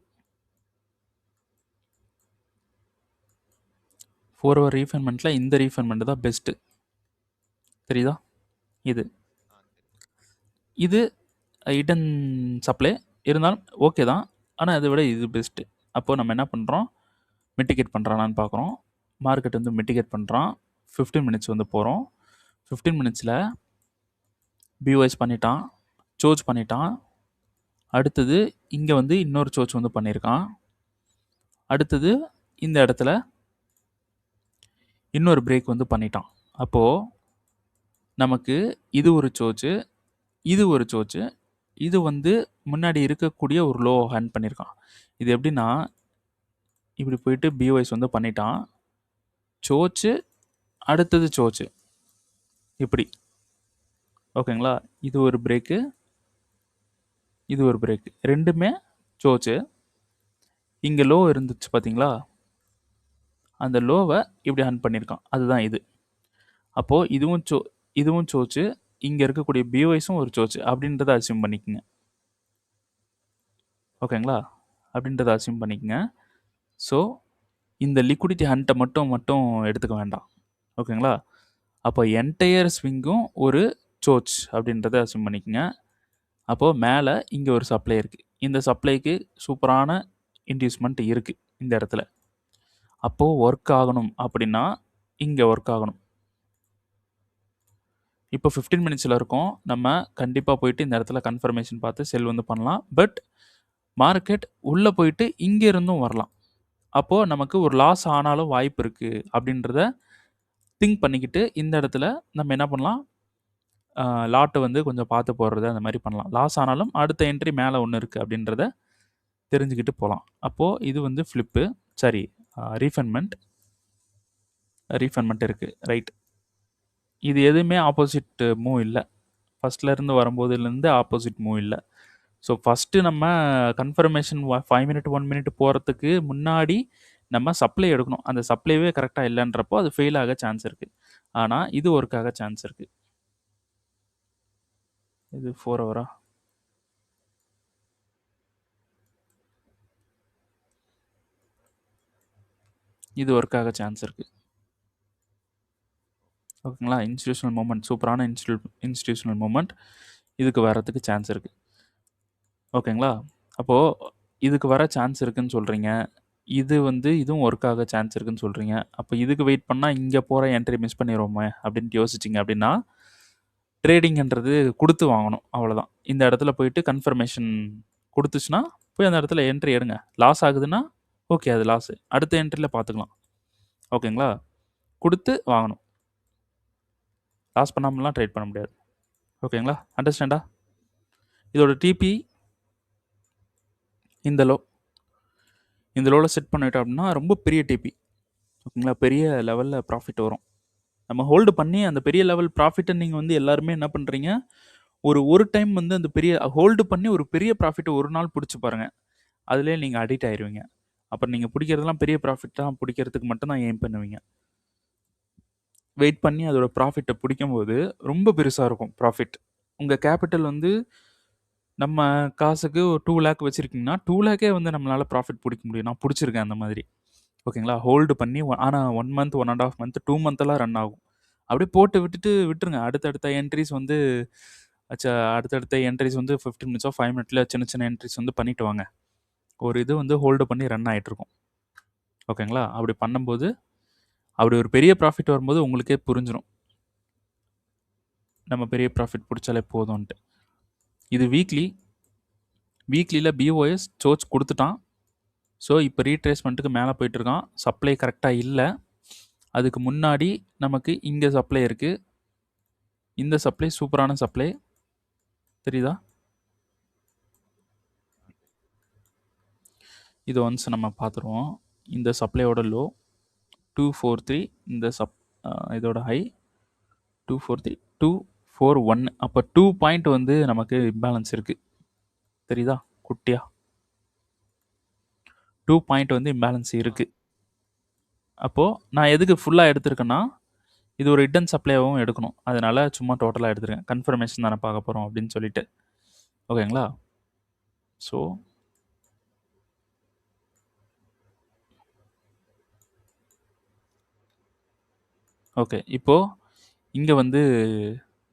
A: 4 hour ரீஃபண்ட்மெண்ட்டில் இந்த ரீஃபண்ட்மெண்ட் தான் பெஸ்ட்டு, தெரியுதா. இது இடன் சப்ளை இருந்தாலும் ஓகே தான், ஆனால் அதை விட இது பெஸ்ட்டு. அப்போது நம்ம என்ன பண்ணுறோம், மிட்டிகேட் பண்ணுறானான்னு பார்க்குறோம். மார்க்கெட் வந்து மிட்டிகேட் பண்ணுறான். 15 minutes வந்து போகிறோம். 15 minutesல பிஓஎஸ் பண்ணிட்டான், சோர்ஸ் பண்ணிட்டான். அடுத்தது இங்கே வந்து இன்னொரு சோர்ஸ் வந்து பண்ணியிருக்கான். அடுத்தது இந்த இடத்துல இன்னொரு பிரேக் வந்து பண்ணிட்டான். அப்போது நமக்கு இது ஒரு சோர்ஸு, இது ஒரு சோர்ஸு, இது வந்து முன்னாடி இருக்கக்கூடிய ஒரு லோ ஹேண்ட் பண்ணியிருக்கான். இது எப்படின்னா இப்படி போயிட்டு பிஓஎஸ் வந்து பண்ணிட்டான், சோர்ஸு, அடுத்தது சோர்ஸு, இப்படி, ஓகேங்களா. இது ஒரு பிரேக்கு, இது ஒரு பிரேக்கு, ரெண்டுமே சோர்ஸு. இங்கே லோ இருந்துச்சு பார்த்தீங்களா, அந்த லோவை இப்படி ஹேண்ட் பண்ணியிருக்கான், அதுதான் இது. அப்போது இதுவும் சோர்ஸு, இங்கே இருக்கக்கூடிய பிஓஎஸும் ஒரு சோர்ஸு அப்படின்றத அசியூம் பண்ணிக்கோங்க, ஓகேங்களா. அப்படின்றத அசியூம் பண்ணிக்கோங்க. ஸோ இந்த லிக்விடிட்டி ஹண்ட்டை மட்டும் எடுத்துக்க வேண்டாம், ஓகேங்களா. அப்போ என்டையர் ஸ்விங்கும் ஒரு சோர்ஸ் அப்படின்றத அசியூம் பண்ணிக்கோங்க. அப்போது மேலே இங்கே ஒரு சப்ளை இருக்குது, இந்த சப்ளைக்கு சூப்பரான இன்டியூஸ்மெண்ட் இருக்குது இந்த இடத்துல. அப்போது ஒர்க் ஆகணும் அப்படின்னா இங்கே ஒர்க் ஆகணும். இப்போ 15 minutesல இருக்கோம், நம்ம கண்டிப்பாக போயிட்டு இந்த இடத்துல கன்ஃபர்மேஷன் பார்த்து செல் வந்து பண்ணலாம். பட் மார்க்கெட் உள்ளே போயிட்டு இங்கே இருந்தும் வரலாம். அப்போது நமக்கு ஒரு லாஸ் ஆனாலும் வாய்ப்பு இருக்குது அப்படின்றத திங்க் பண்ணிக்கிட்டு இந்த இடத்துல நம்ம என்ன பண்ணலாம், லாட்டை வந்து கொஞ்சம் பார்த்து போடுறது அந்த மாதிரி பண்ணலாம். லாஸ் ஆனாலும் அடுத்த என்ட்ரி மேலே ஒன்று இருக்குது அப்படின்றத தெரிஞ்சுக்கிட்டு போகலாம். அப்போது இது வந்து ஃப்ளிப்பு, சாரி ரீஃபண்ட்மெண்ட் இருக்குது, ரைட். இது எதுவுமே ஆப்போசிட் மூவ் இல்லை, ஃபஸ்ட்லேருந்து வரும்போதுலேருந்து ஆப்போசிட் மூவ் இல்லை. ஸோ ஃபஸ்ட்டு நம்ம கன்ஃபர்மேஷன் 5 minute 1 minute போகிறதுக்கு முன்னாடி நம்ம சப்ளை எடுக்கணும். அந்த சப்ளைவே கரெக்டாக இல்லைன்றப்போ அது ஃபெயில் ஆக சான்ஸ் இருக்குது. ஆனால் இது ஒர்க் ஆக சான்ஸ் இருக்குது. இது 4 hour இது ஒர்க் ஆக சான்ஸ் இருக்குது, ஓகேங்களா. இன்ஸ்டிடியூஷனல் மூமெண்ட், சூப்பரான இன்ஸ்டிடியூஷனல் மூமெண்ட், இதுக்கு வரத்துக்கு சான்ஸ் இருக்குது, ஓகேங்களா. அப்போது இதுக்கு வர சான்ஸ் இருக்குதுன்னு சொல்கிறீங்க, இது வந்து இதுவும் ஒர்க் ஆக சான்ஸ் இருக்குதுன்னு சொல்கிறீங்க. அப்போ இதுக்கு வெயிட் பண்ணால் இங்கே போகிற என்ட்ரி மிஸ் பண்ணிடுவோமே அப்படின்ட்டு யோசிச்சிங்க அப்படின்னா ட்ரேடிங்ன்றது கொடுத்து வாங்கணும், அவ்வளோதான். இந்த இடத்துல போயிட்டு கன்ஃபர்மேஷன் கொடுத்துச்சுன்னா போய் அந்த இடத்துல என்ட்ரி எடுங்க. லாஸ் ஆகுதுன்னா ஓகே, அது லாஸு, அடுத்த என்ட்ரியில் பார்த்துக்கலாம், ஓகேங்களா. கொடுத்து வாங்கணும், லாஸ் பண்ணாமலாம் ட்ரேட் பண்ண முடியாது, ஓகேங்களா. அண்டர்ஸ்டாண்டா. இதோட டிபி இந்த லோவில் செட் பண்ணிட்டோம் அப்படின்னா ரொம்ப பெரிய டிபி, ஓகேங்களா. பெரிய லெவலில் ப்ராஃபிட் வரும். நம்ம ஹோல்டு பண்ணி அந்த பெரிய லெவல் ப்ராஃபிட்டை நீங்கள் வந்து எல்லாருமே என்ன பண்ணுறீங்க, ஒரு டைம் வந்து அந்த பெரிய ஹோல்டு பண்ணி ஒரு பெரிய ப்ராஃபிட்டை ஒரு நாள் பிடிச்சி பாருங்கள், அதுலேயே நீங்கள் அடிக்ட் ஆயிடுவீங்க. அப்புறம் நீங்கள் பிடிக்கிறதுலாம் பெரிய ப்ராஃபிட்டாக பிடிக்கிறதுக்கு மட்டும்தான் எய்ம் பண்ணுவீங்க. வெயிட் பண்ணி அதோட ப்ராஃபிட்டை பிடிக்கும் போது ரொம்ப பெருசாக இருக்கும் ப்ராஃபிட். உங்கள் கேபிட்டல் வந்து நம்ம காசுக்கு 2 லேக் வச்சிருக்கீங்கன்னா, 2 லேக்கே வந்து நம்மளால ப்ராஃபிட் புடிக்க முடியும். நான் புடிச்சிருக்கேன் அந்த மாதிரி. ஓகேங்களா? ஹோல்டு பண்ணி ஆனா 1 மந்த், 1 1/2 மந்த், 2 மந்த்தெல்லாம் ரன் ஆகும். அப்படியே போட்டு விட்டுட்டு விட்டுருங்க. அடுத்தடுத்த என்ட்ரீஸ் வந்து அடுத்தடுத்த என்ட்ரீஸ் வந்து 15 மினிட்ஸோ, 5 மினிட்ல சின்ன சின்ன என்ட்ரீஸ் வந்து பண்ணிட்டு வாங்க. ஒரு இது வந்து ஹோல்டு பண்ணி ரன் ஆயிட்டுருக்கும். ஓகேங்களா? அப்படி பண்ணும்போது, அப்படி ஒரு பெரிய ப்ராஃபிட் வரும்போது உங்களுக்கே புரிஞ்சிரும். நம்ம பெரிய ப்ராஃபிட் புடிச்சாலே போதும்ன்ட்டு. இது வீக்லில பிஓஎஸ் சோச் குடுத்துட்டான். ஸோ, இப்போ ரீட்ரேஸ்மெண்ட்டுக்கு மேல போயிட்டுருக்கான். சப்ளை கரெக்ட்டா இல்ல. அதுக்கு முன்னாடி நமக்கு இங்க சப்ளை இருக்கு. இந்த சப்ளை சூப்பரான சப்ளை. தெரியுதா? இது ஒன்ஸ் நம்ம பார்த்துருவோம். இந்த சப்ளையோட லோ 243 இந்த இதோட ஹை 243 241 அப்போ 2 பாயிண்ட் வந்து நமக்கு இம்பேலன்ஸ் இருக்கு. தெரியுதா? குட்டியா 2 பாயிண்ட் வந்து இம்பேலன்ஸ் இருக்கு. அப்போ நான் எதுக்கு ஃபுல்லா எடுத்திருக்கேன்னா, இது ஒரு ஹிடன் சப்ளையாவும் எடுக்கணும். அதனால சும்மா டோட்டலா எடுத்திருக்கேன். கன்ஃபர்மேஷன் தானே பார்க்க போறோம் அப்படின்னு சொல்லிட்டு. ஓகேங்களா? So okay. இப்போ இங்க வந்து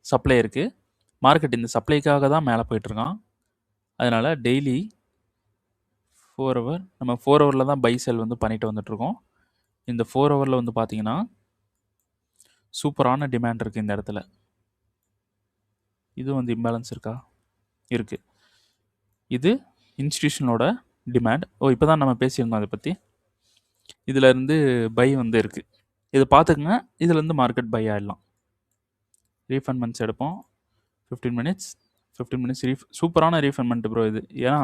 A: சப்ளை இருக்கு. மார்க்கெட் இந்த சப்ளைக்காக தான் மேல போயிட்டுருக்கான். அதனால டெய்லி 4 ஹவர் நம்ம 4 ஹவர்ல தான் பை செல் வந்து பண்ணிட்டு வந்துட்டுருக்கோம். இந்த 4 ஹவர்ல வந்து பார்த்தீங்கன்னா, சூப்பரான டிமாண்ட் இருக்கு இந்த இடத்துல. இது வந்து இம்பேலன்ஸ் இருக்கா? இருக்கு. இது இன்ஸ்டிடியூஷனோட டிமாண்ட். இப்போ தான் நம்ம பேசியிருந்தோம் அத பத்தி. இதுலருந்து பை வந்து இருக்கு. இத பார்த்துக்கங்க. இதுலருந்து மார்க்கெட் பை ஆயிடலாம். ரீஃபண்ட்மெண்ட்ஸ் எடுப்போம். 15 மினிட்ஸ் 15 மினிட்ஸ் சூப்பரான ரீஃபண்ட்மெண்ட் ப்ரோ இது. ஏன்னா,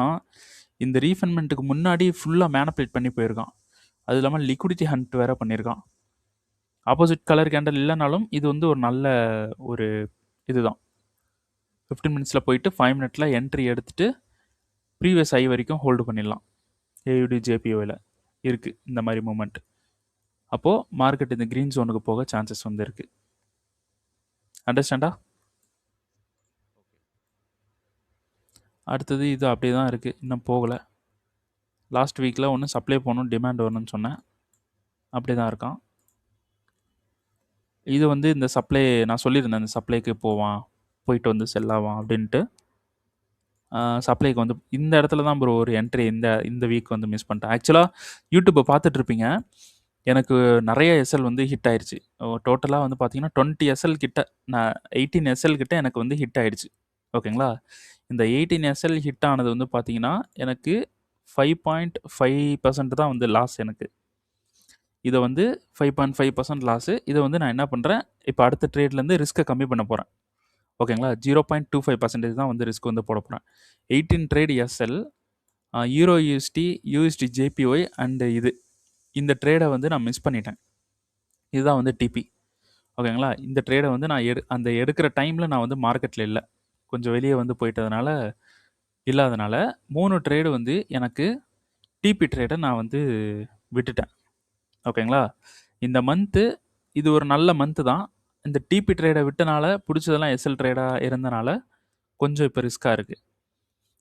A: இந்த ரீஃபண்ட்மெண்ட்டுக்கு முன்னாடி ஃபுல்லா மேனிபுலேட் பண்ணி போயிருக்கான். அது இல்லாம லிக்விடிட்டி ஹண்ட் வேற பண்ணியிருக்கான். ஆப்போசிட் கலர் கேண்டல் இல்லனாலும், இது வந்து ஒரு நல்ல ஒரு இதுதான். 15 மினிட்ஸ்ல போயிட்டு 5 மினிட்ல என்ட்ரி எடுத்துட்டு, ப்ரீவியஸ் ஹை வரைக்கும் ஹோல்டு பண்ணிடலாம். ஏயுடி, ஜேபிஓல இருக்கு இந்த மாதிரி மூவ்மெண்ட். அப்போ மார்க்கெட் இந்த கிரீன் ஜோனுக்கு போக சான்சஸ் வந்து இருக்கு. அண்டர்ஸ்டாண்டா? அடுத்தது இது அப்படியே தான் இருக்குது. இன்னும் போகலை. லாஸ்ட் வீக்கில் ஒன்று சப்ளை போகணும், டிமாண்ட் வரணும்னு சொன்னேன். அப்படி தான் இருக்கான். இது வந்து இந்த சப்ளை நான் சொல்லியிருந்தேன், இந்த சப்ளைக்கு போவான், போயிட்டு வந்து செல் ஆவான் அப்படின்ட்டு. சப்ளைக்கு வந்து இந்த இடத்துல தான் ப்ரோ ஒரு என்ட்ரி இந்த வீக் வந்து மிஸ் பண்ணிட்டேன். ஆக்சுவலாக யூடியூப்பை பார்த்துட்ருப்பீங்க. எனக்கு நிறைய எஸ்எல் வந்து ஹிட் ஆயிடுச்சு. டோட்டலாக வந்து பார்த்தீங்கன்னா 20 எஸ்எல் கிட்ட, நான் 18 எஸ்எல் கிட்ட எனக்கு வந்து ஹிட் ஆயிடுச்சு. ஓகேங்களா? இந்த 18 எஸ்எல் ஹிட் ஆனது வந்து பார்த்தீங்கன்னா, எனக்கு 5.5% தான் வந்து லாஸ் எனக்கு. இதை வந்து 5.5% லாஸு. இதை வந்து நான் என்ன பண்ணுறேன், இப்போ அடுத்த ட்ரேட்லேருந்து ரிஸ்க்கை கம்மி பண்ண போகிறேன். ஓகேங்களா? 0.25% தான் வந்து ரிஸ்க் வந்து போட போகிறேன். 18 trade SL, euro USD, USD JPY and இந்த ட்ரேடை வந்து நான் மிஸ் பண்ணிட்டேன். இதுதான் வந்து டிபி. ஓகேங்களா? இந்த ட்ரேடை வந்து நான் அந்த எடுக்கிற டைமில் நான் வந்து மார்க்கெட்டில் இல்லை, கொஞ்சம் வெளியே வந்து போயிட்டதுனால இல்லாதனால 3 ட்ரேடு வந்து எனக்கு டிபி ட்ரேடை நான் வந்து விட்டுட்டேன். ஓகேங்களா? இந்த மந்த்து இது ஒரு நல்ல மந்த்து தான். இந்த டிபி ட்ரேடை விட்டனால பிடிச்சதெல்லாம் எஸ்எல் ட்ரேடாக இருந்தனால கொஞ்சம் இப்போ ரிஸ்க்காக இருக்குது.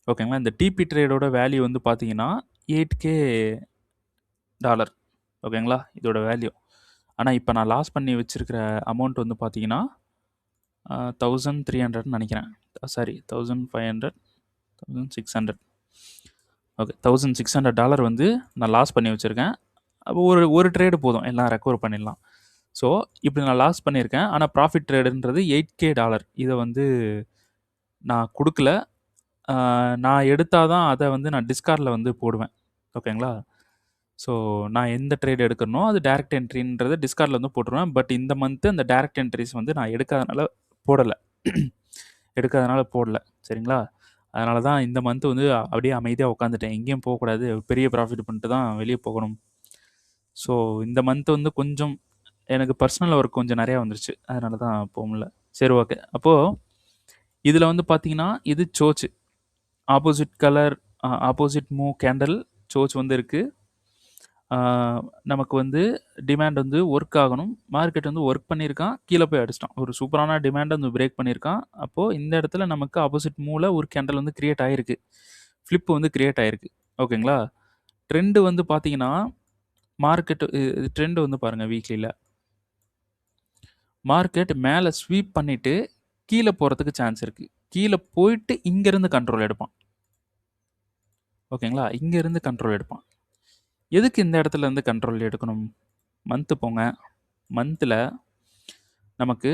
A: ஓகேங்களா? இந்த டிபி ட்ரேடோட வேல்யூ வந்து பார்த்தீங்கன்னா $8K. ஓகேங்களா? இதோட வேல்யூ. ஆனால் இப்போ நான் லாஸ் பண்ணி வச்சுருக்கிற அமௌண்ட் வந்து பார்த்தீங்கன்னா 1300 நினைக்கிறேன். சாரி, 1500, 1600. ஓகே, $1600 வந்து நான் லாஸ் பண்ணி வச்சுருக்கேன். அப்போ ஒரு ட்ரேடு போதும், எல்லாம் ரெக்கவர் பண்ணிடலாம். ஸோ இப்படி நான் லாஸ் பண்ணியிருக்கேன். ஆனால் ப்ராஃபிட் ட்ரேடுன்றது $8K. இதை வந்து நான் கொடுக்கல. நான் எடுத்தால் தான் அதை வந்து நான் டிஸ்கார்டில் வந்து போடுவேன். ஓகேங்களா? ஸோ நான் எந்த ட்ரேட் எடுக்கணும் அது டேரக்ட் என்ட்ரின்றதை டிஸ்கார்டில் வந்து போட்டுருவேன். பட் இந்த மந்த்து அந்த டேரக்ட் என்ட்ரிஸ் வந்து நான் எடுக்காதனால போடலை. சரிங்களா? அதனால தான் இந்த மந்த்து வந்து அப்படியே அமைதியாக உட்காந்துட்டேன். எங்கேயும் போகக்கூடாது, பெரிய ப்ராஃபிட் பண்ணிட்டு தான் வெளியே போகணும். ஸோ இந்த மந்த்து வந்து கொஞ்சம் எனக்கு பர்சனல் ஒர்க் கொஞ்சம் நிறையா வந்துருச்சு. அதனால தான் போக முடியல. சரி, ஓகே. அப்போது இதில் வந்து பார்த்தீங்கன்னா, இது சோச்சு opposite colour, opposite move candle சோச் வந்து இருக்குது. நமக்கு வந்து டிமாண்ட் வந்து ஒர்க் ஆகணும். மார்க்கெட் வந்து ஒர்க் பண்ணியிருக்கான். கீழ போய் அடிச்சிட்டான். ஒரு சூப்பரான டிமாண்ட வந்து பிரேக் பண்ணியிருக்கான். அப்போ இந்த இடத்துல நமக்கு ஆப்போசிட் மூவ்ல ஒரு கேண்டில் வந்து கிரியேட் ஆயிருக்கு. ஃபிளிப் வந்து கிரியேட் ஆயிருக்கு. ஓகேங்களா? ட்ரெண்ட் வந்து பார்த்தீங்கன்னா, மார்க்கெட் ட்ரெண்ட் வந்து பாருங்க வீக்லில. மார்க்கெட் மேல ஸ்வீப் பண்ணிட்டு கீழ போறதுக்கு சான்ஸ் இருக்கு. கீழ போயிட்டு இங்கருந்து கண்ட்ரோல் எடுப்பான். ஓகேங்களா? இங்கருந்து கண்ட்ரோல் எடுப்பான். எதுக்கு இந்த இடத்துல இருந்து கண்ட்ரோல் எடுக்கணும்? மந்த் போங்க. மந்த்ல நமக்கு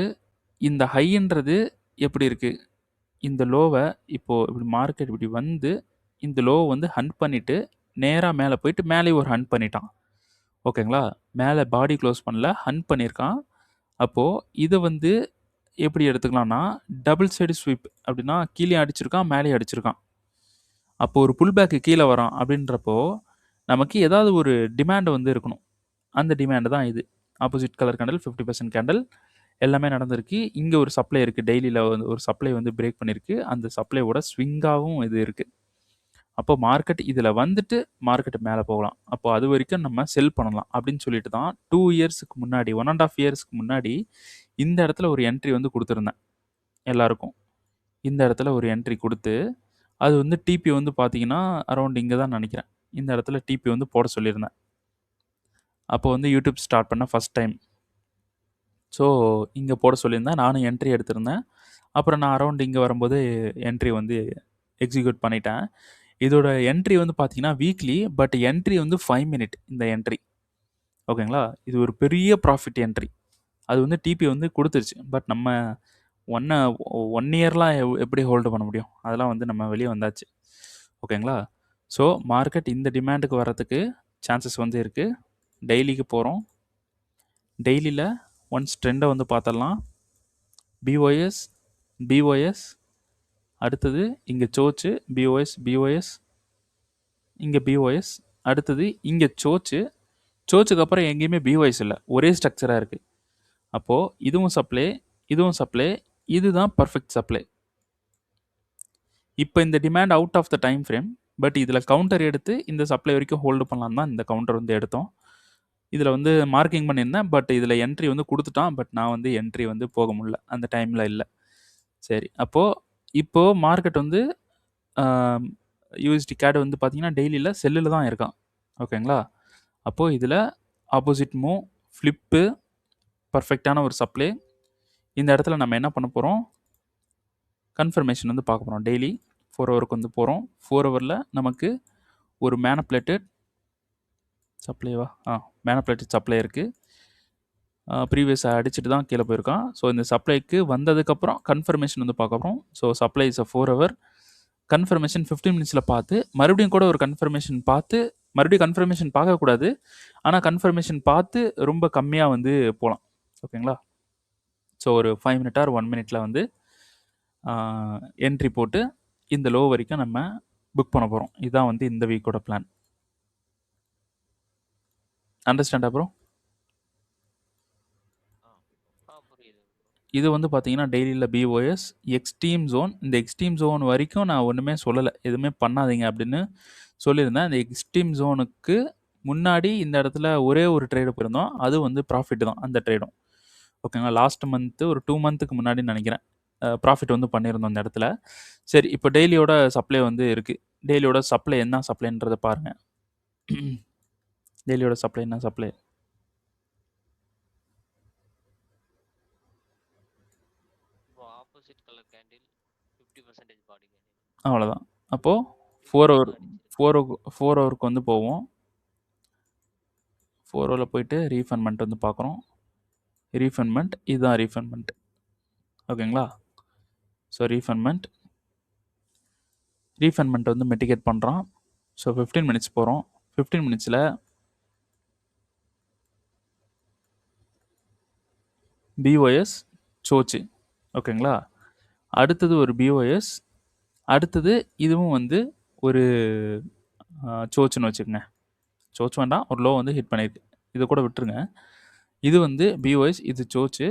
A: இந்த ஹைன்றது எப்படி இருக்கு? இந்த லோவ இப்போ இப்படி மார்க்கெட் இப்படி வந்து இந்த லோவ வந்து ஹண்ட் பண்ணிட்டு நேரா மேல போயிட்டு மேலேயும் ஒரு ஹண்ட் பண்ணிட்டான். ஓகேங்களா? மேல பாடி க்ளோஸ் பண்ணல. ஹண்ட் பண்ணியிருக்கான். அப்போ இத வந்து எப்படி எடுத்துக்கலாம்னா, டபுள் சைடு ஸ்வீப் அப்படின்னா கீழயும் அடிச்சிருக்கான், மேலேயும் அடிச்சிருக்கான். அப்போ ஒரு புல் பேக் கீழ வரான் அப்படின்றப்போ, நமக்கு ஏதாவது ஒரு டிமாண்ட் வந்து இருக்கணும். அந்த டிமாண்ட் தான் இது. ஆப்போசிட் கலர் கேண்டில் 50% கேண்டில் எல்லாமே நடந்திருக்கு. இங்க ஒரு சப்ளை இருக்கு. டெய்லில வந்து ஒரு சப்ளை வந்து பிரேக் பண்ணியிருக்கு. அந்த சப்ளையோட ஸ்விங்காவும் இது இருக்கு. அப்போ மார்க்கெட் இதில வந்துட்டு மார்க்கெட் மேல போகலாம். அப்போ அதுவரைக்கும் நம்ம செல் பண்ணலாம். அப்படின்னு சொல்லிட்டு தான் 2 இயர்ஸ்க்கு முன்னாடி 1 1/2 இயர்ஸ்க்கு முன்னாடி இந்த இடத்துல ஒரு என்ட்ரி வந்து குடுத்திருந்தேன். எல்லாருக்கும். இந்த இடத்துல ஒரு என்ட்ரி குடுத்து, அது வந்து டிபி வந்து பார்த்தீங்கன்னா, அரவுண்ட் இங்க தான் நெனைக்கிறேன். இந்த இடத்துல டிபி வந்து போட சொல்லியிருந்தேன். அப்போ வந்து யூடியூப் ஸ்டார்ட் பண்ண ஃபர்ஸ்ட் டைம். ஸோ, இங்க போட சொல்லியிருந்தேன். நானும் என்ட்ரி எடுத்திருந்தேன். அப்புறம் நான் அரவுண்ட் இங்க வரும்போது என்ட்ரி வந்து எக்ஸிக்யூட் பண்ணிட்டேன். இதோட என்ட்ரி வந்து பார்த்தீங்கன்னா, வீக்லி பட் என்ட்ரி வந்து 5 மினிட் இந்த என்ட்ரி. ஓகேங்களா? இது ஒரு பெரிய ப்ராஃபிட் என்ட்ரி. அது வந்து டிபி வந்து குடுத்துருச்சு. பட் நம்ம 1 இயர்லாம் எப்படி ஹோல்டு பண்ண முடியும்? அதெல்லாம் வந்து நம்ம வெளிய வந்தாச்சு. ஓகேங்களா? ஸோ, மார்க்கெட் இந்த டிமாண்டுக்கு வரதுக்கு சான்சஸ் வந்து இருக்கு. டெய்லிக்கு போறோம். டெய்லில ஒன்ஸ் ட்ரெண்ட வந்து பார்த்தரலாம். பிஓஎஸ், பிஓஎஸ் அடுத்தது இங்க சோச்சு, பிஓஎஸ், பிஓஎஸ் இங்க பிஓஎஸ் அடுத்தது இங்க சோச்சு. சோச்சுக்கு அப்புறம் எங்கேயுமே பிஓஎஸ் இல்ல. ஒரே ஸ்ட்ரக்சரா இருக்கு. அப்போ இதுவும் சப்ளை, இதுவும் சப்ளை, இதுதான் பெர்ஃபெக்ட் சப்ளை. இப்ப இந்த demand out of the time frame. But இதில கவுண்டர் எடுத்து இந்த சப்ளை வரைக்கும் ஹோல்டு பண்ணலான்னு தான் இந்த கவுண்டர் வந்து எடுத்தோம். இதில வந்து மார்க்கிங் பண்ணியிருந்தேன். பட் இதில என்ட்ரி வந்து குடுத்துட்டான். பட் நான் வந்து என்ட்ரி வந்து போக முடியல. அந்த டைம்ல இல்ல. சரி. இப்போ மார்க்கெட் வந்து அ யூஎஸ்டி கேட் வந்து பார்த்தீங்கன்னா, டெய்லில செல்லுல தான் இருக்கான். ஓகேங்களா? அப்போ இதில ஆப்போசிட் மூவ், ஃபிளிப்பு, பெர்ஃபெக்ட்டான ஒரு சப்ளை. இந்த இடத்துல நம்ம என்ன பண்ண போறோம்? கன்ஃபர்மேஷன் வந்து பார்க்க போறோம். டெய்லி 4 ஹவருக்கு வந்து போறோம். 4 ஹவர்ல நமக்கு ஒரு மேனிபுலேட்டட் சப்ளைவா? மேனிபுலேட்டட் சப்ளை இருக்கு. ப்ரீவியஸ் அடிச்சுட்டு தான் கீழ போயிருக்கான். ஸோ, இந்த சப்ளைக்கு வந்ததுக்கப்புறம் கன்ஃபர்மேஷன் வந்து பார்க்க போறோம். So, supply is 4 hour. Confirmation 15 மினிட்ஸ்ல பார்த்து, மறுபடியும் கூட ஒரு கன்ஃபர்மேஷன் பார்த்து, மறுபடியும் கன்ஃபர்மேஷன் பார்க்கக்கூடாது. ஆனா, கன்ஃபர்மேஷன் பார்த்து ரொம்ப கம்மியா வந்து போலாம். ஓகேங்களா? ஸோ, ஒரு 5 மினிட் ஆர் 1 மினிட்ல வந்து என்ட்ரி போட்டு இந்த லோ வரைக்கும் நம்ம புக் பண்ண போறோம். இதுதான் வந்து இந்த வீக்கோட பிளான். அண்டர்ஸ்டாண்டா ப்ரோ?
B: புரியுது ப்ரோ.
A: இது வந்து பார்த்தீங்கன்னா, டெய்லில பிஓஎஸ், எக்ஸ்ட்ரீம் ஜோன். இந்த எக்ஸ்ட்ரீம் ஜோன் வரைக்கும் நான் ஒண்ணுமே சொல்லல. எதுவுமே பண்ணாதீங்க அப்படின்னு சொல்லியிருந்தேன். அந்த எக்ஸ்ட்ரீம் ஜோனுக்கு முன்னாடி இந்த இடத்துல ஒரே ஒரு ட்ரேடு போயிருந்தோம். அது வந்து ப்ராஃபிட் தான் அந்த ட்ரேடும். ஓகேங்களா? லாஸ்ட் மந்த் ஒரு 2 மந்த்துக்கு முன்னாடின்னு நெனைக்கிறேன். ப்ராஃபிட் வந்து பண்ணியிருந்தோம் இந்த இடத்துல. சரி, இப்போ டெய்லியோட சப்ளை வந்து இருக்கு. டெய்லியோட சப்ளை என்ன சப்ளைன்றத பாருங்க. டெய்லியோட சப்ளை என்ன சப்ளை?
B: இப்போ ஆப்போசிட் கலர் கேண்டில் 50% பாடி கேண்டில்.
A: அவ்வளோதான். அப்போ 4 ஹவர்
B: அடிச்சிருக்கு.
A: 4 ஹவருக்கு வந்து போவோம். 4 ஹவர்ல போயிட்டு ரீஃபண்ட்மெண்ட் வந்து பார்க்குறோம். ரீஃபண்ட்மெண்ட் இதுதான் ரீஃபண்ட்மெண்ட். ஓகேங்களா? ஸோ, ரீஃபண்ட்மெண்ட் வந்து மிட்டிகேட் பண்ணுறான். ஸோ, 15 மினிட்ஸ் போகிறோம். 15 மினிட்ஸில் பிஓஎஸ் சோச்சு. ஓகேங்களா? அடுத்தது ஒரு பிஓஎஸ். அடுத்தது இதுவும் வந்து ஒரு சோச்சுன்னு வச்சுக்கங்க. சோச் வேண்டாம். ஒரு லோ வந்து ஹிட் பண்ணியிருக்கு. இதை கூட விட்டுருங்க. இது வந்து பிஓஎஸ், இது சோச்சு,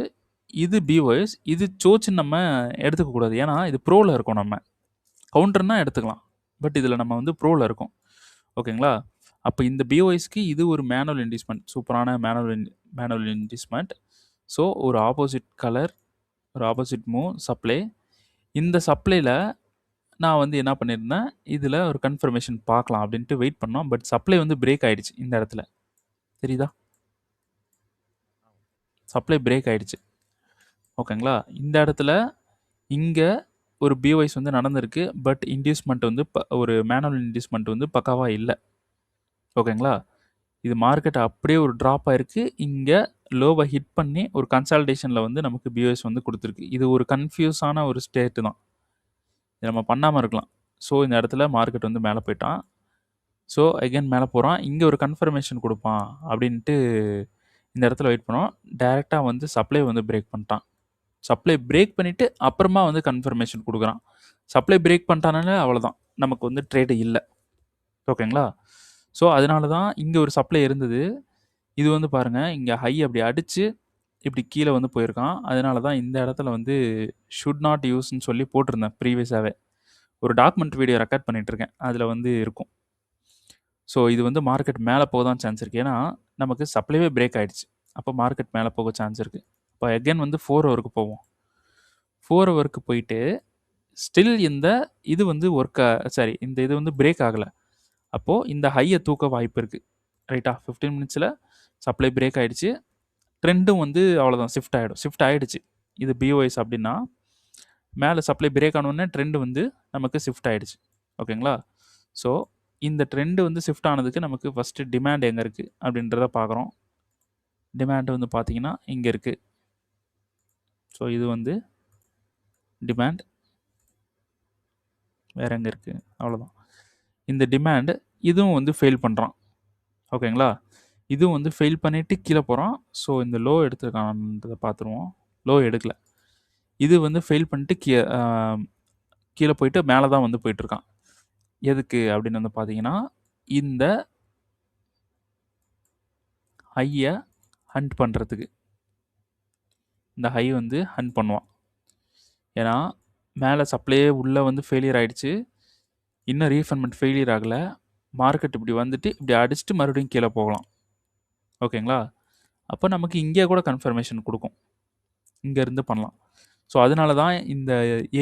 A: இது பிஓஎஸ், இது சோச்சுன்னு நம்ம எடுத்துக்கக்கூடாது. ஏன்னா இது ப்ரோவில் இருக்கோம் நம்ம. கவுண்டர்னா எடுத்துக்கலாம். பட் இதில் நம்ம வந்து ப்ரோவில் இருக்கோம். ஓகேங்களா? அப்போ இந்த பிஓஎஸ்க்கு இது ஒரு மேனுவல் இன்டியூஸ்மெண்ட், சூப்பரான மேனுவல் இன்டியூஸ்மெண்ட். ஸோ ஒரு ஆப்போசிட் கலர், ஒரு ஆப்போசிட் மூவ் சப்ளை. இந்த சப்ளையில் நான் வந்து என்ன பண்ணியிருந்தேன், இதில் ஒரு கன்ஃபர்மேஷன் பார்க்கலாம் அப்படின்ட்டு வெயிட் பண்ணோம். பட் சப்ளை வந்து பிரேக் ஆகிடுச்சு இந்த இடத்துல. தெரியுதா? சப்ளை பிரேக் ஆகிடுச்சு. ஓகேங்களா? இந்த இடத்துல இங்கே ஒரு பிஓஎஸ் வந்து நடந்திருக்கு. பட் இன்டியூஸ்மெண்ட் வந்து ஒரு மேனுவல் இன்டியூஸ்மெண்ட் வந்து பக்காவாக இல்லை. ஓகேங்களா? இது மார்க்கெட் அப்படியே ஒரு ட்ராப் ஆயிருக்கு. இங்கே லோவை ஹிட் பண்ணி ஒரு கன்சால்டேஷனில் வந்து நமக்கு பிஓஎஸ் வந்து கொடுத்துருக்கு. இது ஒரு கன்ஃபியூஸான ஒரு ஸ்டேட்டு தான். இதை நம்ம பண்ணாமல் இருக்கலாம். ஸோ இந்த இடத்துல மார்க்கெட் வந்து மேலே போயிட்டான். ஸோ அகைன் மேலே போகிறான். இங்கே ஒரு கன்ஃபர்மேஷன் கொடுப்பான் அப்படின்ட்டு இந்த இடத்துல வெயிட் பண்ணோம். டைரெக்டாக வந்து சப்ளை வந்து பிரேக் பண்ணிட்டான். சப்ளை பிரேக் பண்ணிவிட்டு அப்புறமா வந்து கன்ஃபர்மேஷன் கொடுக்குறான். சப்ளை பிரேக் பண்ணிட்டானாலே அவ்வளோதான், நமக்கு வந்து ட்ரேடு இல்லை. ஓகேங்களா? ஸோ அதனால தான் இங்கே ஒரு சப்ளை இருந்தது. இது வந்து பாருங்கள், இங்கே ஹை அப்படி அடித்து இப்படி கீழே வந்து போயிருக்கான். அதனால தான் இந்த இடத்துல வந்து ஷுட் நாட் யூஸ்ன்னு சொல்லி போட்டிருந்தேன் ப்ரீவியஸாகவே. ஒரு டாக்குமெண்ட் வீடியோ ரெக்கார்ட் பண்ணிகிட்ருக்கேன், அதில் வந்து இருக்கும். ஸோ இது வந்து மார்க்கெட் மேலே போக தான் சான்ஸ் இருக்குது. ஏன்னா நமக்கு சப்ளைவே பிரேக் ஆகிடுச்சு. அப்போ மார்க்கெட் மேலே போக சான்ஸ் இருக்குது. இப்போ அகெயின் வந்து 4 ஹவருக்கு போவோம். 4 ஹவருக்கு போயிட்டு ஸ்டில் இந்த இது வந்து இந்த இது வந்து பிரேக் ஆகலை. அப்போது இந்த ஹையை தூக்க வாய்ப்பு இருக்குது. ரைட்டா? 15 மினிட்ஸில் சப்ளை பிரேக் ஆகிடுச்சு. ட்ரெண்டும் வந்து அவ்வளோதான், ஷிஃப்ட் ஆகிடுச்சு. இது பிஓஎஸ் அப்படின்னா மேலே சப்ளை பிரேக் ஆனோடனே ட்ரெண்டு வந்து நமக்கு ஷிஃப்ட் ஆகிடுச்சு. ஓகேங்களா? ஸோ இந்த ட்ரெண்டு வந்து ஷிஃப்ட் ஆனதுக்கு நமக்கு ஃபஸ்ட்டு டிமாண்ட் எங்கே இருக்குது அப்படின்றத பார்க்குறோம். டிமாண்ட் வந்து பார்த்தீங்கன்னா இங்கே இருக்குது. ஸோ இது வந்து டிமாண்ட். வேறு எங்கே இருக்குது? அவ்வளோதான். இந்த டிமாண்ட் இதுவும் வந்து ஃபெயில் பண்ணுறான். ஓகேங்களா? இதுவும் வந்து ஃபெயில் பண்ணிவிட்டு கீழே போகிறான். ஸோ இந்த லோ எடுத்துருக்கான்றதை பார்த்துருவோம். லோ எடுக்கல. இது வந்து ஃபெயில் பண்ணிட்டு கீழே போயிட்டு மேலே தான் வந்து போயிட்டுருக்கான். எதுக்கு அப்படின்னு வந்து பார்த்தீங்கன்னா, இந்த ஹையை ஹண்ட் பண்ணுறதுக்கு. இந்த ஹை வந்து ஹண்ட் பண்ணுவான். ஏன்னா மேலே சப்ளையே உள்ளே வந்து ஃபெயிலியர் ஆகிடுச்சு. இன்னும் ரீஃபண்ட்மெண்ட் ஃபெயிலியர் ஆகலை. மார்க்கெட் இப்படி வந்துட்டு இப்படி அடிச்சுட்டு மறுபடியும் கீழே போகலாம். ஓகேங்களா? அப்போ நமக்கு இங்கே கூட கன்ஃபர்மேஷன் கொடுக்கும். இங்கேருந்து பண்ணலாம். ஸோ அதனால தான் இந்த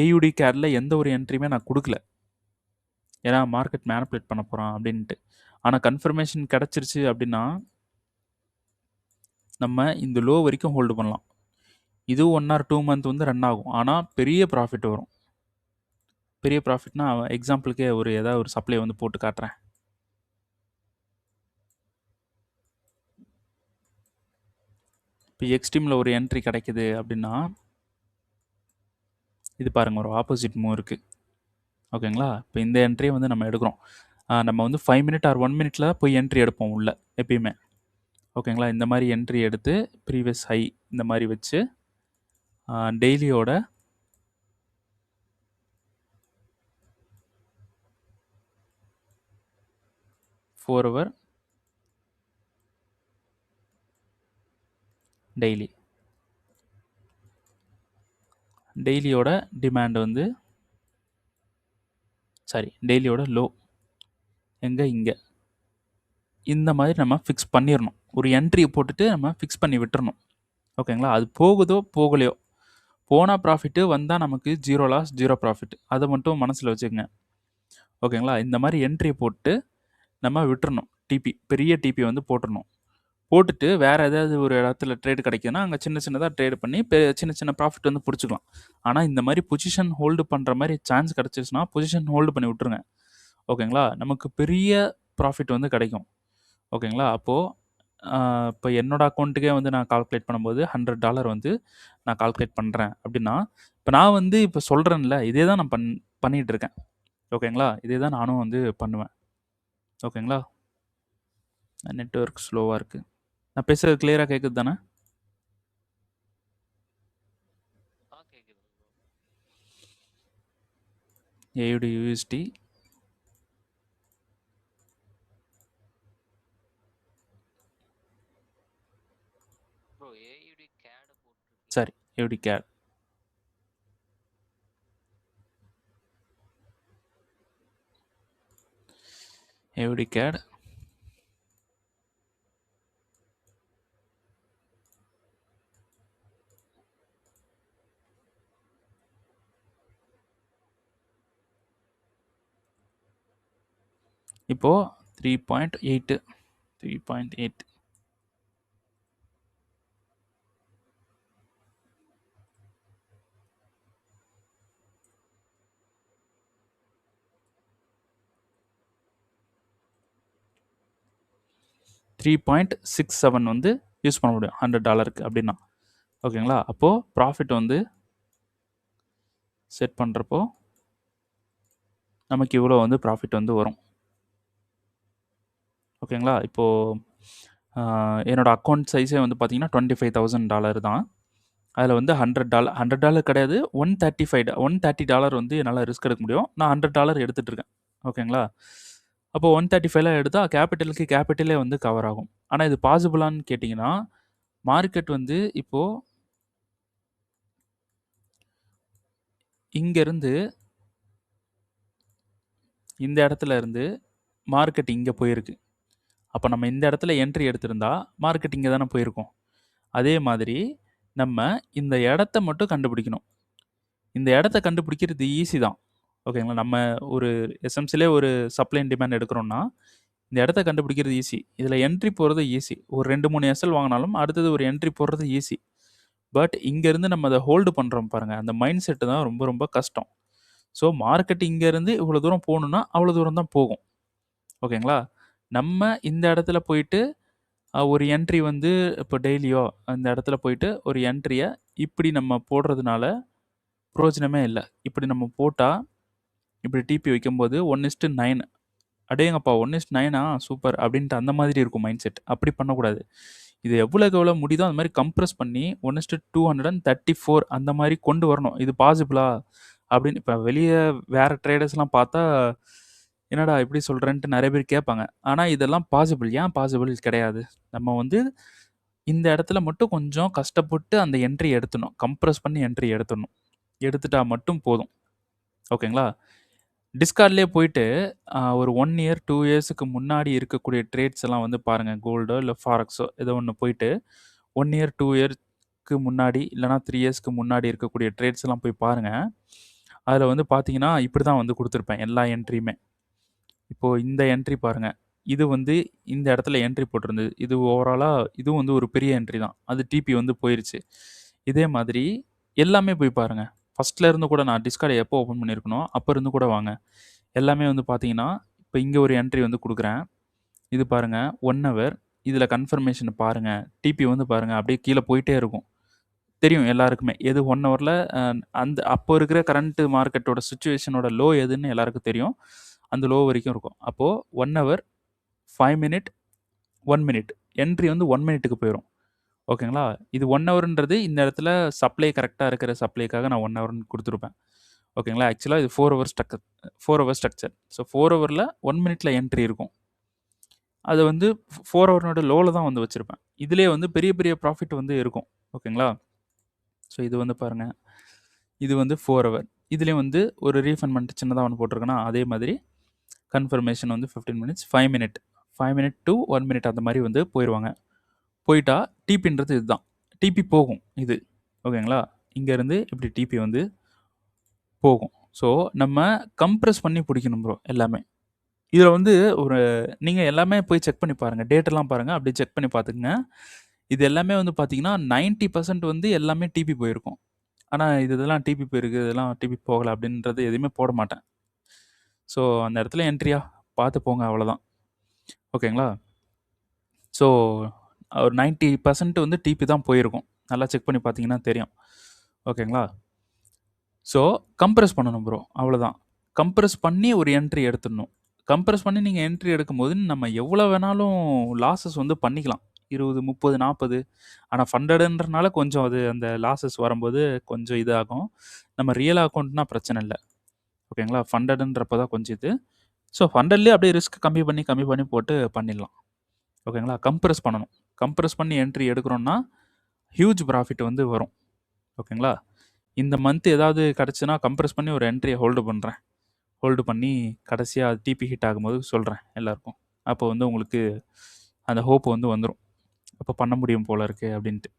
A: ஏயுடி கேரில் எந்த ஒரு என்ட்ரியுமே நான் கொடுக்கல. ஏன்னா மார்க்கெட் மேனிப்புலேட் பண்ண போகிறான் அப்படின்ட்டு. ஆனால் கன்ஃபர்மேஷன் கிடச்சிருச்சு அப்படின்னா நம்ம இந்த லோ வரைக்கும் ஹோல்டு பண்ணலாம். இது 1 or 2 மந்த் வந்து ரன் ஆகும். ஆனால் பெரிய ப்ராஃபிட் வரும். பெரிய ப்ராஃபிட்னா எக்ஸாம்பிளுக்கே ஏதாவது ஒரு சப்ளை வந்து போட்டு காட்டுறேன். இப்போ எக்ஸ்ட்ரீமில் ஒரு என்ட்ரி கிடைக்குது அப்படின்னா இது பாருங்கள், ஒரு ஆப்போசிட் மூவ் இருக்குது. ஓகேங்களா? இப்போ இந்த என்ட்ரியை வந்து நம்ம எடுக்கிறோம். நம்ம வந்து 5 மினிட் ஆர் 1 மினிட்ல போய் என்ட்ரி எடுப்போம் உள்ள எப்பயுமே. ஓகேங்களா? இந்த மாதிரி என்ட்ரி எடுத்து ப்ரீவியஸ் ஹை இந்த மாதிரி வச்சு டெய்லியோட ஃபோர் ஹவர் டெய்லியோட டிமாண்ட் வந்து டெய்லியோட லோ எங்கே? இங்கே. இந்த மாதிரி நம்ம ஃபிக்ஸ் பண்ணிடணும். ஒரு என்ட்ரியை போட்டுட்டு நம்ம ஃபிக்ஸ் பண்ணி விட்டுறணும். ஓகேங்களா? அது போகுதோ போகலையோ, போனால் ப்ராஃபிட்டு, வந்தால் நமக்கு 0 லாஸ் 0 ப்ராஃபிட். அதை மட்டும் மனசில் வச்சுக்கோங்க. ஓகேங்களா? இந்த மாதிரி என்ட்ரியை போட்டு நம்ம விட்டுறணும். பெரிய டிபி வந்து போட்டுடணும். போட்டுட்டு வேறு ஏதாவது ஒரு இடத்துல ட்ரேடு கிடைக்குதுன்னா அங்கே சின்னதாக ட்ரேடு பண்ணி சின்ன ப்ராஃபிட் வந்து பிடிச்சிக்கலாம். ஆனால் இந்த மாதிரி பொசிஷன் ஹோல்டு பண்ணுற மாதிரி சான்ஸ் கிடச்சிருச்சுன்னா பொசிஷன் ஹோல்டு பண்ணி விட்டுருங்க. ஓகேங்களா? நமக்கு பெரிய ப்ராஃபிட் வந்து கிடைக்கும். ஓகேங்களா? அப்போது இப்போ என்னோடய அக்கௌண்ட்டுக்கே வந்து நான் கால்குலேட் பண்ணும்போது $100 வந்து நான் கால்குலேட் பண்ணுறேன் அப்படின்னா, இப்போ நான் வந்து இப்போ சொல்கிறேன்ல, இதே தான் நான் பண்ணிகிட்ருக்கேன். ஓகேங்களா? இதே தான் நானும் வந்து பண்ணுவேன். ஓகேங்களா? நெட்வொர்க் ஸ்லோவாக இருக்குது. நான் பேசுகிறது கிளியராக கேட்குது தானே? ஏயுடி யூஎஸ்டி சரி, ஏயுடி கேட் ஏயுடி கேட் இப்போது 3.8 3.8 3.67 வந்து யூஸ் பண்ண முடியும் $100 அப்படின்னா. ஓகேங்களா? அப்போது ப்ராஃபிட் வந்து செட் பண்ணுறப்போ நமக்கு இவ்வளோ வந்து ப்ராஃபிட் வந்து வரும். ஓகேங்களா? இப்போது என்னோட அக்கௌண்ட் சைஸே வந்து பார்த்தீங்கன்னா $25,000 தான். அதில் வந்து $100 கிடையாது, $130 வந்து என்னால் ரிஸ்க் எடுக்க முடியும். நான் $100 எடுத்துகிட்டு இருக்கேன். ஓகேங்களா? அப்போ 135 எடுத்தால் கேபிட்டலே வந்து கவர் ஆகும். ஆனால் இது பாசிபிளான்னு கேட்டிங்கன்னா, மார்க்கெட் வந்து இப்போது இங்கேருந்து இந்த இடத்துல இருந்து மார்க்கெட் இங்கே போயிருக்கு. அப்போ நம்ம இந்த இடத்துல என்ட்ரி எடுத்திருந்தா மார்க்கெட் இங்கே தானே போயிருக்கோம். அதே மாதிரி நம்ம இந்த இடத்த மட்டும் கண்டுபிடிக்கணும். இந்த இடத்த கண்டுபிடிக்கிறது ஈஸி தான். ஓகேங்களா? நம்ம ஒரு எஸ்எம்சிலே ஒரு சப்ளை அண்ட் டிமாண்ட் எடுக்கிறோம்னா இந்த இடத்த கண்டுபிடிக்கிறது ஈஸி. இதில் என்ட்ரி போடுறது ஈஸி. ஒரு 2-3 எஸ்எல் வாங்கினாலும் அடுத்தது ஒரு என்ட்ரி போடுறது ஈஸி. பட் இங்கேருந்து நம்ம அதை ஹோல்டு பண்ணுறோம் பாருங்கள், அந்த மைண்ட் செட்டு தான் ரொம்ப ரொம்ப கஷ்டம். ஸோ மார்க்கெட் இங்கேருந்து இவ்வளோ தூரம் போகணுன்னா அவ்வளோ தூரம் தான் போகும். ஓகேங்களா? நம்ம இந்த இடத்துல போயிட்டு ஒரு என்ட்ரி வந்து இப்போ டெய்லியோ அந்த இடத்துல போயிட்டு ஒரு என்ட்ரியை இப்படி நம்ம போடுறதுனால பிரயோஜனமே இல்லை. இப்படி நம்ம போட்டால் இப்படி டிபி வைக்கும்போது 1:9 அடேங்கப்பா 1:9 சூப்பர் அப்படின்ட்டு அந்த மாதிரி இருக்கும் மைண்ட் செட். அப்படி பண்ணக்கூடாது. இது எவ்வளோக்கு எவ்வளோ முடியுதோ அந்த மாதிரி கம்ப்ரஸ் பண்ணி 1:234 அந்த மாதிரி கொண்டு வரணும். இது பாசிபிளா அப்படின்னு இப்போ வெளியே வேறு ட்ரேடர்ஸ்லாம் பார்த்தா என்னடா இப்படி சொல்கிறேன்ட்டு நிறைய பேர் கேட்பாங்க. ஆனால் இதெல்லாம் பாசிபிள். ஏன் பாசிபிள் கிடையாது? நம்ம வந்து இந்த இடத்துல மட்டும் கொஞ்சம் கஷ்டப்பட்டு அந்த என்ட்ரி எடுத்துடணும். கம்ப்ரஸ் பண்ணி என்ட்ரி எடுத்துடணும். எடுத்துட்டா மட்டும் போதும். ஓகேங்களா? டிஸ்கார்ட்லேயே போயிட்டு ஒரு 1 இயர் 2 இயர்ஸுக்கு முன்னாடி இருக்கக்கூடிய ட்ரேட்ஸ் எல்லாம் வந்து பாருங்கள். கோல்டோ இல்லை ஃபாரெக்ஸோ ஏதோ ஒன்று போயிட்டு 1 இயர் 2 இயர்க்கு முன்னாடி இல்லைனா 3 இயர்ஸ்க்கு முன்னாடி இருக்கக்கூடிய ட்ரேட்ஸ் எல்லாம் போய் பாருங்கள். அதில் வந்து பார்த்தீங்கன்னா இப்படி தான் வந்து கொடுத்துருப்பேன் எல்லா என்ட்ரியுமே. இப்போது இந்த என்ட்ரி பாருங்கள். இது வந்து இந்த இடத்துல என்ட்ரி போட்டிருந்தது. இது ஓவராலாக இதுவும் வந்து ஒரு பெரிய என்ட்ரி தான். அது டிபி வந்து போயிருச்சு. இதே மாதிரி எல்லாமே போய் பாருங்கள். ஃபஸ்ட்டில் இருந்து கூட நான் டிஸ்கார்டை எப்போ ஓப்பன் பண்ணியிருக்கணும் அப்போ இருந்து கூட வாங்க. எல்லாமே வந்து பார்த்தீங்கன்னா இப்போ இங்கே ஒரு என்ட்ரி வந்து கொடுக்குறேன். இது பாருங்கள் 1 ஹவர். இதில் கன்ஃபர்மேஷன் பாருங்கள். டிபி வந்து பாருங்கள் அப்படியே கீழே போயிட்டே இருக்கும். தெரியும் எல்லாருக்குமே. எது 1 ஹவரில் அந்த அப்போ இருக்கிற கரண்ட் மார்க்கெட்டோட சிச்சுவேஷனோட லோ எதுன்னு எல்லாருக்கும் தெரியும். அந்த லோ வரைக்கும் இருக்கும். அப்போது 1 ஹவர் 5 மினிட் 1 மினிட் என்ட்ரி வந்து 1 மினிட்டுக்கு போயிடும். ஓகேங்களா? இது 1 ஹவர்ன்றது இந்த இடத்துல சப்ளை கரெக்டாக இருக்கிற சப்ளைக்காக நான் 1 ஹவர்னு கொடுத்துருப்பேன். ஓகேங்களா? ஆக்சுவலாக இது 4 ஹவர் ஸ்ட்ரக்சர். ஸோ 4 ஹவரில் 1 மினிட்ல என்ட்ரி இருக்கும். அது வந்து 4 ஹவர்னோட லோவில் தான் வந்து வச்சுருப்பேன். இதிலே வந்து பெரிய பெரிய ப்ராஃபிட் வந்து இருக்கும். ஓகேங்களா? ஸோ இது வந்து பாருங்கள். இது வந்து 4 ஹவர். இதுலேயும் வந்து ஒரு ரீஃபண்ட்மெண்ட் சின்னதாக ஒன்று போட்டிருக்கேன்னா அதே மாதிரி கன்ஃபர்மேஷன் வந்து 15 மினிட்ஸ் 5 மினிட் டு 1 மினிட் அந்த மாதிரி வந்து போயிடுவாங்க. போயிட்டா டிபின்றது இதுதான். டிபி போகும் இது. ஓகேங்களா? இங்கேருந்து இப்படி டிபி வந்து போகும். ஸோ நம்ம கம்ப்ரஸ் பண்ணி பிடிக்கணும் ப்ரோ எல்லாமே. இதில் வந்து ஒரு நீங்கள் எல்லாமே போய் செக் பண்ணி பாருங்கள். டேட்டெல்லாம் பாருங்கள். அப்படியே செக் பண்ணி பார்த்துக்குங்க. இது எல்லாமே வந்து பார்த்தீங்கன்னா 90% வந்து எல்லாமே டிபி போயிருக்கும். ஆனால் இதெல்லாம் டிபி போயிருக்கு, இதெல்லாம் டிபி போகலை அப்படின்றது எதுவுமே போட மாட்டேன். ஸோ அந்த இடத்துல என்ட்ரியா பார்த்து போங்க அவ்வளோதான். ஓகேங்களா? ஸோ ஒரு 90% வந்து டிபி தான் போயிருக்கும். நல்லா செக் பண்ணி பார்த்தீங்கன்னா தெரியும். ஓகேங்களா? ஸோ கம்ப்ரஸ் பண்ணணும் ப்ரோ. அவ்வளோதான். கம்ப்ரஸ் பண்ணி ஒரு என்ட்ரி எடுத்துடணும். கம்ப்ரஸ் பண்ணி நீங்கள் என்ட்ரி எடுக்கும்போது நம்ம எவ்வளோ வேணாலும் லாஸஸ் வந்து பண்ணிக்கலாம். 20, 30, 40. ஆனால் ஃபண்டடுன்றனால கொஞ்சம் அது அந்த லாஸஸ் வரும்போது கொஞ்சம் இதாகும். நம்ம ரியல் அக்கௌண்ட்னா பிரச்சனை இல்லை. ஓகேங்களா? ஃபண்டடுன்றப்ப தான் கொஞ்சம் இது. ஸோ ஃபண்டட்லேயே அப்படியே ரிஸ்க் கம்மி பண்ணி போட்டு பண்ணிடலாம். ஓகேங்களா? கம்ப்ரஸ் பண்ணணும். கம்ப்ரஸ் பண்ணி என்ட்ரி எடுக்கிறோன்னா ஹியூஜ் ப்ராஃபிட் வந்து வரும். ஓகேங்களா? இந்த மந்த் ஏதாவது கிடச்சுன்னா கம்ப்ரஸ் பண்ணி ஒரு என்ட்ரியை ஹோல்டு பண்ணுறேன். ஹோல்டு பண்ணி கடைசியாக டிபி ஹிட் ஆகும்போது சொல்கிறேன் எல்லாருக்கும். அப்போ வந்து உங்களுக்கு அந்த ஹோப் வந்து வந்துடும். அப்போ பண்ண முடியும் போல இருக்குது அப்படின்ட்டு.